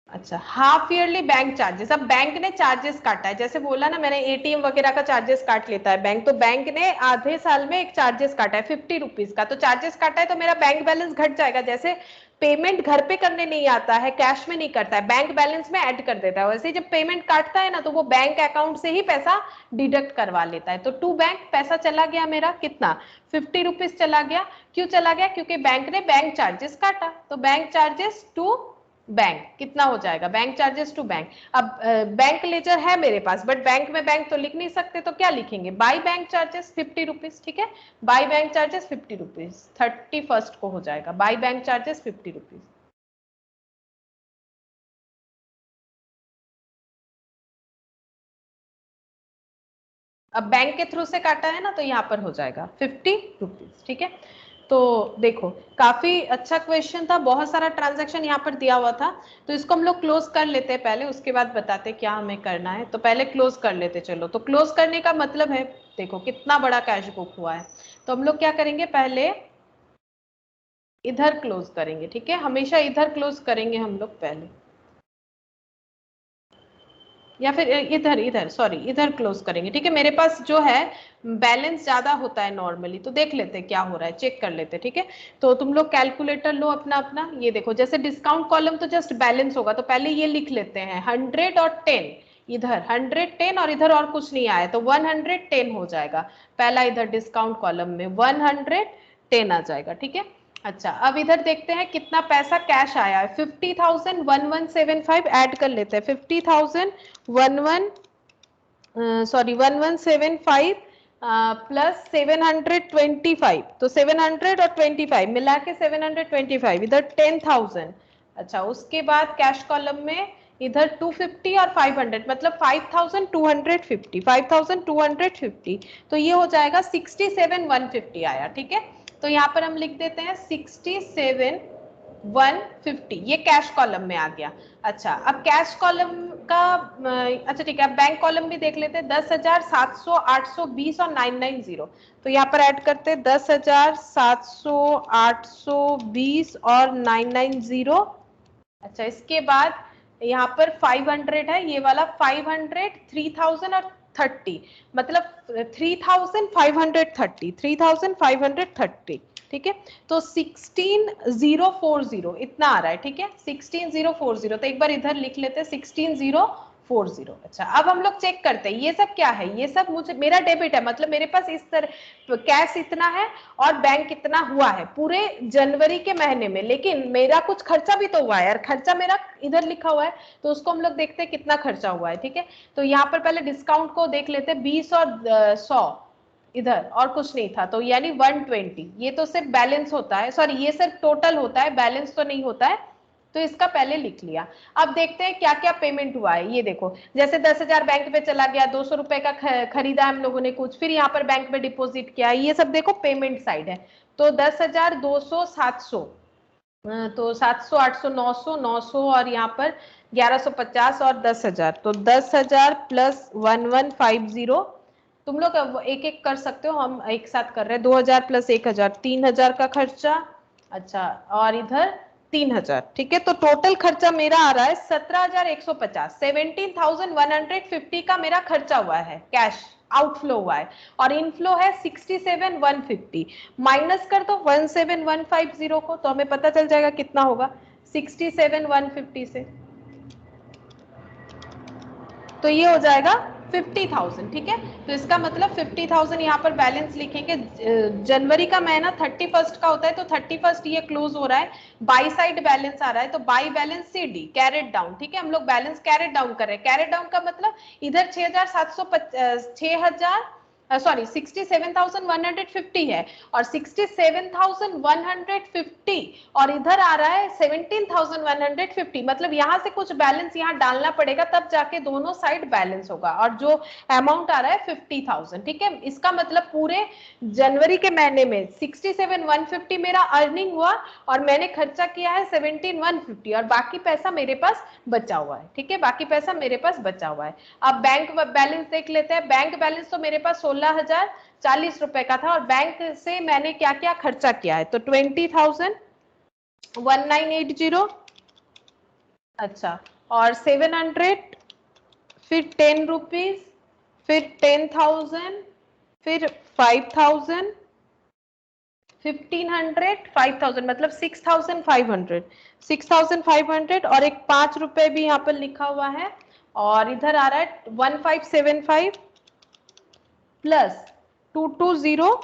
अच्छा, हाफ ईयरली बैंक चार्जेस, अब बैंक ने चार्जेस काटा है, जैसे बोला ना मैंने एटीएम वगैरह का चार्जेस काट लेता है बैंक, तो बैंक ने आधे साल में एक चार्जेस काटा है 50 रुपीज का, तो चार्जेस काटा है तो मेरा बैंक बैलेंस घट जाएगा। जैसे पेमेंट घर पे करने नहीं आता है, कैश में नहीं करता है, बैंक बैलेंस में ऐड कर देता है, वैसे जब पेमेंट काटता है ना, तो वो बैंक अकाउंट से ही पैसा डिडक्ट करवा लेता है। तो टू बैंक पैसा चला गया मेरा कितना, 50 रुपीज चला गया। क्यों चला गया, क्योंकि बैंक ने बैंक चार्जेस काटा, तो बैंक चार्जेस टू बैंक कितना हो जाएगा, बैंक चार्जेस टू बैंक। अब बैंक लेजर है मेरे पास, बट बैंक में बैंक तो लिख नहीं सकते, तो क्या लिखेंगे बाई बैंक चार्जेस 50 रुपीज, ठीक है, by bank charges 50 rupees 31st को हो जाएगा, बाई बैंक चार्जेस 50 रुपीज। अब बैंक के थ्रू से काटा है ना, तो यहाँ पर हो जाएगा 50 रुपीज, ठीक है। तो देखो काफी अच्छा क्वेश्चन था, बहुत सारा ट्रांजैक्शन यहाँ पर दिया हुआ था, तो इसको हम लोग क्लोज कर लेते हैं पहले, उसके बाद बताते क्या हमें करना है। तो पहले क्लोज कर लेते, चलो। तो क्लोज करने का मतलब है, देखो कितना बड़ा कैश बुक हुआ है, तो हम लोग क्या करेंगे, पहले इधर क्लोज करेंगे, ठीक है, हमेशा इधर क्लोज करेंगे हम लोग पहले, या फिर इधर सॉरी इधर क्लोज करेंगे, ठीक है। मेरे पास जो है बैलेंस ज्यादा होता है नॉर्मली, तो देख लेते हैं क्या हो रहा है, चेक कर लेते हैं, ठीक है। तो तुम लोग कैलकुलेटर लो अपना अपना, ये देखो जैसे डिस्काउंट कॉलम तो जस्ट बैलेंस होगा, तो पहले ये लिख लेते हैं 100 और 10, इधर 110 और इधर और कुछ नहीं आया, तो 110 हो जाएगा। पहला इधर डिस्काउंट कॉलम में 110 आ जाएगा, ठीक है। अच्छा, अब इधर देखते हैं कितना पैसा कैश आया है, 50,000 1175 ऐड कर लेते हैं, 50,000 1175 सॉरी 1175 प्लस 725, तो 700 और 25 मिला के 725, इधर 10,000। अच्छा, उसके बाद कैश कॉलम में इधर 250 और 500, मतलब 5,250, 5,250, तो ये हो जाएगा 67,150 आया। ठीक है, तो यहाँ पर हम लिख देते हैं 67,150, ये कैश कॉलम में आ गया। अच्छा, अब कैश कॉलम का अच्छा ठीक है, अब बैंक कॉलम भी देख लेते हैं। 10,000, 700, 820 और 990, तो यहाँ पर ऐड करते हैं 10,000, 700, 820 और 990। अच्छा, इसके बाद यहाँ पर 500 है, ये वाला 500, 3,000 और 30, मतलब 3,530, 3,530। ठीक है, तो 16,040 इतना आ रहा है। ठीक है, 16,040, तो एक बार इधर लिख लेते हैं 16,040। अच्छा, अब हम लोग चेक करते हैं ये सब क्या है। ये सब मुझे, मेरा डेबिट है, मतलब मेरे पास इस तरह कैश इतना है और बैंक इतना हुआ है पूरे जनवरी के महीने में, लेकिन मेरा कुछ खर्चा भी तो हुआ है यार। खर्चा मेरा इधर लिखा हुआ है, तो उसको हम लोग देखते हैं कितना खर्चा हुआ है। ठीक है, तो यहाँ पर पहले डिस्काउंट को देख लेते हैं, 20 और 100 इधर, और कुछ नहीं था, तो यानी 120। ये तो सिर्फ बैलेंस होता है, सॉरी ये सिर्फ टोटल होता है, बैलेंस तो नहीं होता है, तो इसका पहले लिख लिया। अब देखते हैं क्या क्या पेमेंट हुआ है। ये देखो, जैसे 10,000 बैंक पे चला गया, 200 रुपए का खरीदा हम लोगों ने कुछ, फिर यहाँ पर बैंक में डिपॉजिट किया, ये सब देखो पेमेंट साइड है। तो 10,000, 200, 700, तो 700, 800, 900, 900 और यहाँ पर 1150 और 10,000, तो 10,000 प्लस 1150। तुम लोग एक एक कर सकते हो, हम एक साथ कर रहे हैं। 2,000 प्लस 1,000, 3,000 का खर्चा। अच्छा, और इधर 3,000। ठीक है, तो टोटल खर्चा मेरा आ रहा है 17,150, 17,150 का मेरा खर्चा हुआ है, कैश आउटफ्लो हुआ है, और इनफ्लो है 67,150। माइनस कर दो 17,150 को, तो हमें पता चल जाएगा कितना होगा 67,150 से, तो ये हो जाएगा 50,000। ठीक है, तो इसका मतलब 50,000 यहाँ पर बैलेंस लिखेंगे। जनवरी का महीना 31 का होता है, तो 31 ये क्लोज हो रहा है, बाई साइड बैलेंस आ रहा है, तो by balance CD carried down. ठीक है, हम लोग बैलेंस कैरेट डाउन कर रहे हैं। कैरेट डाउन का मतलब इधर 67,150 है, और 67,150 और इधर आ रहा है 17,150, मतलब यहाँ से कुछ बैलेंस यहाँ डालना पड़ेगा, तब जाके दोनों साइड बैलेंस होगा, और जो अमाउंट आ रहा है 50,000। ठीक है, इसका मतलब पूरे जनवरी के महीने में 67,150 मेरा अर्निंग हुआ, और मैंने खर्चा किया है 17,150, और बाकी पैसा मेरे पास बचा हुआ है। ठीक है, बाकी पैसा मेरे पास बचा हुआ है। अब बैंक बैलेंस देख लेते हैं। बैंक बैलेंस तो मेरे पास 16,040 रुपए का था, और बैंक से मैंने क्या क्या खर्चा किया है, तो 20,1980। अच्छा, और 700, फिर 10 रुपीज, फिर 10,000, फिर 5,000, 1,500, 5,000, मतलब 6,500, 6,500, और एक 5 रुपए भी यहाँ पर लिखा हुआ है, और इधर आ रहा है 1,575 प्लस 220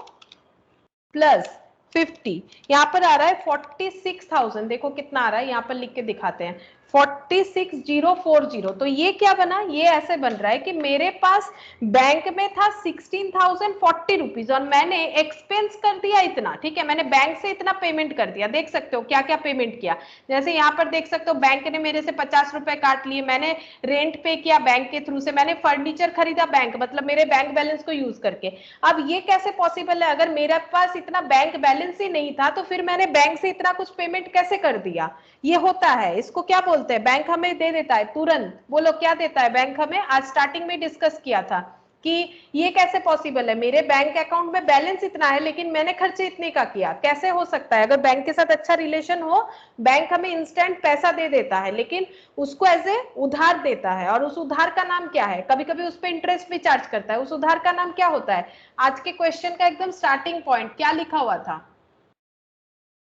प्लस 50, यहाँ पर आ रहा है 46,000। देखो कितना आ रहा है, यहाँ पर लिख के दिखाते हैं, 46,040। तो ये क्या बना, ये ऐसे बन रहा है कि मेरे पास बैंक में था 16,040 रुपीज, और मैंने एक्सपेंस कर दिया इतना। ठीक है, मैंने बैंक से इतना पेमेंट कर दिया। देख सकते हो क्या क्या पेमेंट किया, जैसे यहाँ पर देख सकते हो बैंक ने मेरे से 50 रुपए काट लिए, मैंने रेंट पे किया बैंक के थ्रू से, मैंने फर्नीचर खरीदा बैंक, मतलब मेरे बैंक बैलेंस को यूज करके। अब ये कैसे पॉसिबल है, अगर मेरे पास इतना बैंक बैलेंस ही नहीं था, तो फिर मैंने बैंक से इतना कुछ पेमेंट कैसे कर दिया। ये होता है, इसको क्या बोलते हैं, बैंक हमें दे देता है तुरंत। बोलो क्या देता है बैंक हमें, आज स्टार्टिंग में डिस्कस किया था कि ये कैसे पॉसिबल है, मेरे बैंक अकाउंट में बैलेंस इतना है लेकिन मैंने खर्चे इतने का किया, कैसे हो सकता है। अगर बैंक के साथ अच्छा रिलेशन हो, बैंक हमें इंस्टेंट पैसा दे देता है, लेकिन उसको एज ए उधार देता है, और उस उधार का नाम क्या है, कभी कभी उस पर इंटरेस्ट भी चार्ज करता है। उस उधार का नाम क्या होता है, आज के क्वेश्चन का एकदम स्टार्टिंग पॉइंट क्या लिखा हुआ था,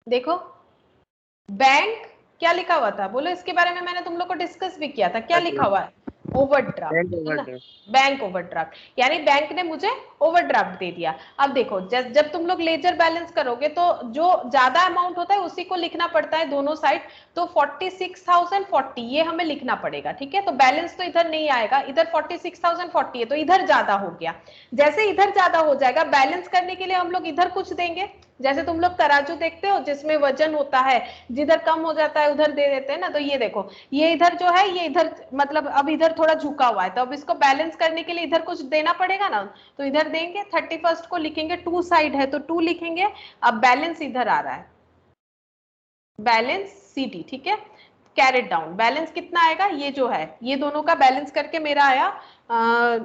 देखो बैंक क्या लिखा हुआ था, बोलो इसके बारे में मैंने तुम लोग को डिस्कस भी किया था, क्या लिखा हुआ है, ओवरड्राफ्ट, बैंक है ना, ओवरड्राफ्ट। बैंक ओवरड्राफ्ट, यानी बैंक ने मुझे ओवरड्राफ्ट दे दिया। अब देखो जब तुम लोग लेजर बैलेंस करोगे तो जो ज्यादा अमाउंट होता है उसी को लिखना पड़ता है दोनों साइड, तो 46,040 ये हमें लिखना पड़ेगा, ठीक है। तो बैलेंस तो इधर नहीं आएगा, इधर 46,040 है तो इधर ज्यादा हो गया। जैसे इधर ज्यादा हो जाएगा, बैलेंस करने के लिए हम लोग इधर कुछ देंगे, जैसे तुम लोग तराजू देखते हो जिसमें वजन होता है, जिधर कम हो जाता है उधर दे देते हैं ना। तो ये देखो ये इधर जो है ये इधर मतलब अब इधर थोड़ा झुका हुआ है, तो अब इसको बैलेंस करने के लिए इधर कुछ देना पड़ेगा ना, तो इधर देंगे। 31 को लिखेंगे, 2 साइड है तो 2 लिखेंगे। अब बैलेंस इधर आ रहा है, बैलेंस CD, ठीक है। कैरेट डाउन बैलेंस कितना आएगा, ये जो है ये दोनों का बैलेंस करके मेरा आया,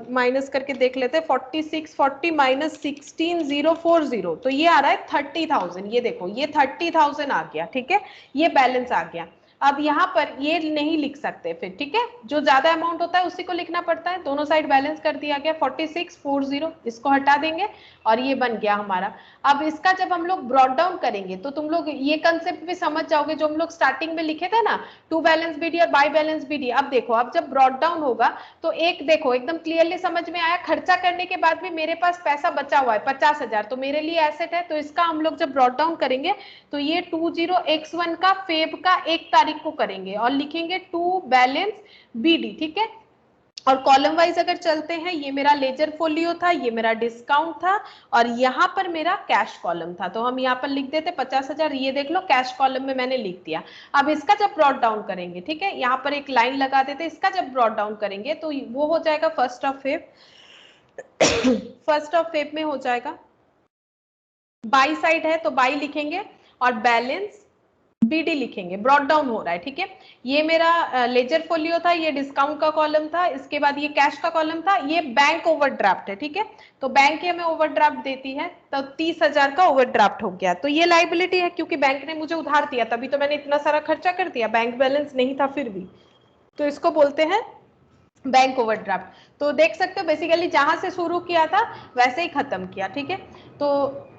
माइनस करके देख लेते हैं, 4640 माइनस 16040, तो ये आ रहा है 30,000। ये देखो ये 30,000 आ गया, ठीक है, ये बैलेंस आ गया। अब यहाँ पर ये नहीं लिख सकते फिर, ठीक है, जो ज्यादा अमाउंट होता है उसी को लिखना पड़ता है। दोनों साइड बैलेंस कर दिया गया, 4640 इसको हटा देंगे और ये बन गया हमारा। अब इसका जब हम लोग ब्रॉड डाउन करेंगे तो तुम लोग ये कंसेप्ट भी समझ जाओगे जो हम लोग स्टार्टिंग में लिखे थे ना, टू बैलेंस बीडी और बाई बैलेंस बीडी। अब देखो अब जब ब्रॉड डाउन होगा तो एक देखो एकदम क्लियरली समझ में आया, खर्चा करने के बाद भी मेरे पास पैसा बचा हुआ है 50,000, तो मेरे लिए एसेट है, तो इसका हम लोग जब ब्रॉड डाउन करेंगे तो ये 20x1 का फेब का 1 तारीख को करेंगे और लिखेंगे टू बैलेंस बीडी, ठीक है। और कॉलम वाइज अगर चलते हैं, ये मेरा लेजर फोलियो था, ये मेरा डिस्काउंट था और यहाँ पर मेरा कैश कॉलम था, तो हम यहाँ पर लिख देते 50,000, ये देख लो कैश कॉलम में मैंने लिख दिया। अब इसका जब ब्रॉड डाउन करेंगे, ठीक है, यहाँ पर एक लाइन लगा देते, इसका जब ब्रॉड डाउन करेंगे तो वो हो जाएगा 1 फेब, 1 फेब में हो जाएगा। बाई साइड है तो बाई लिखेंगे और बैलेंस बीडी लिखेंगे, ब्रॉड डाउन हो रहा है, ठीक है। ये मेरा लेजर फोलियो था, ये डिस्काउंट का कॉलम था, इसके बाद ये कैश का कॉलम था, ये बैंक ओवरड्राफ्ट है, ठीक है। तो बैंक हमें ओवरड्राफ्ट देती है, तो 30,000 का ओवरड्राफ्ट हो गया। तो ये लायबिलिटी है क्योंकि बैंक ने मुझे उधार दिया, तभी तो मैंने इतना सारा खर्चा कर दिया, बैंक बैलेंस नहीं था फिर भी, तो इसको बोलते हैं बैंक ओवरड्राफ्ट। तो देख सकते हो बेसिकली जहां से शुरू किया था वैसे ही खत्म किया, ठीक है। तो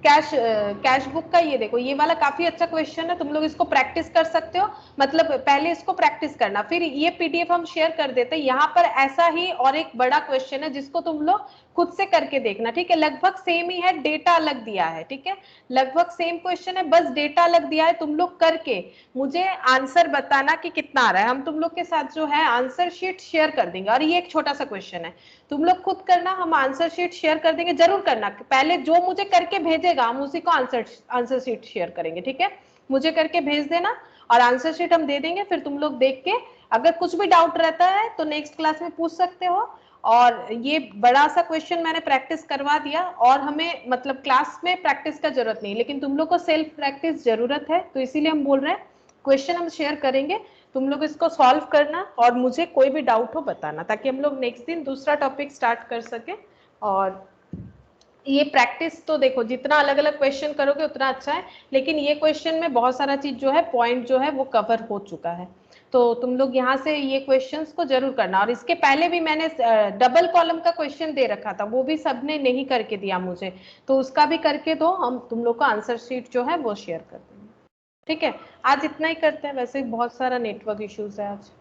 कैश बुक का ये देखो, ये वाला काफी अच्छा क्वेश्चन है, तुम लोग इसको प्रैक्टिस कर सकते हो, मतलब पहले इसको प्रैक्टिस करना, फिर ये पीडीएफ हम शेयर कर देते हैं। यहाँ पर ऐसा ही और एक बड़ा क्वेश्चन है जिसको तुम लोग खुद से करके देखना, ठीक है। लगभग सेम ही है, डेटा अलग दिया है, ठीक है, लगभग सेम क्वेश्चन है, बस डेटा अलग दिया है। तुम लोग करके मुझे आंसर बताना कि कितना आ रहा है। हम तुम लोग के साथ जो है आंसर शीट शेयर कर देंगे, और ये एक छोटा सा क्वेश्चन है, तुम लोग खुद करना, हम आंसर शीट शेयर कर देंगे, जरूर करना। पहले जो मुझे करके भेजेगा हम उसी को आंसर शीट शेयर करेंगे, ठीक है। मुझे करके भेज देना और आंसर शीट हम दे देंगे, फिर तुम लोग देख के अगर कुछ भी डाउट रहता है तो नेक्स्ट क्लास में पूछ सकते हो। और ये बड़ा सा क्वेश्चन मैंने प्रैक्टिस करवा दिया, और हमें मतलब क्लास में प्रैक्टिस का जरूरत नहीं, लेकिन तुम लोग को सेल्फ प्रैक्टिस जरूरत है, तो इसीलिए हम बोल रहे हैं क्वेश्चन हम शेयर करेंगे, तुम लोग इसको सॉल्व करना और मुझे कोई भी डाउट हो बताना, ताकि हम लोग नेक्स्ट दिन दूसरा टॉपिक स्टार्ट कर सके। और ये प्रैक्टिस तो देखो जितना अलग अलग क्वेश्चन करोगे उतना अच्छा है, लेकिन ये क्वेश्चन में बहुत सारा चीज जो है पॉइंट जो है वो कवर हो चुका है, तो तुम लोग यहाँ से ये क्वेश्चंस को जरूर करना। और इसके पहले भी मैंने डबल कॉलम का क्वेश्चन दे रखा था, वो भी सबने नहीं करके दिया मुझे, तो उसका भी करके दो, हम तुम लोग को आंसर शीट जो है वो शेयर कर देंगे, ठीक है। आज इतना ही करते हैं, वैसे बहुत सारा नेटवर्क इश्यूज है आज,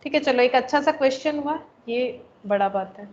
ठीक है। चलो एक अच्छा सा क्वेश्चन हुआ, ये बड़ा बात है।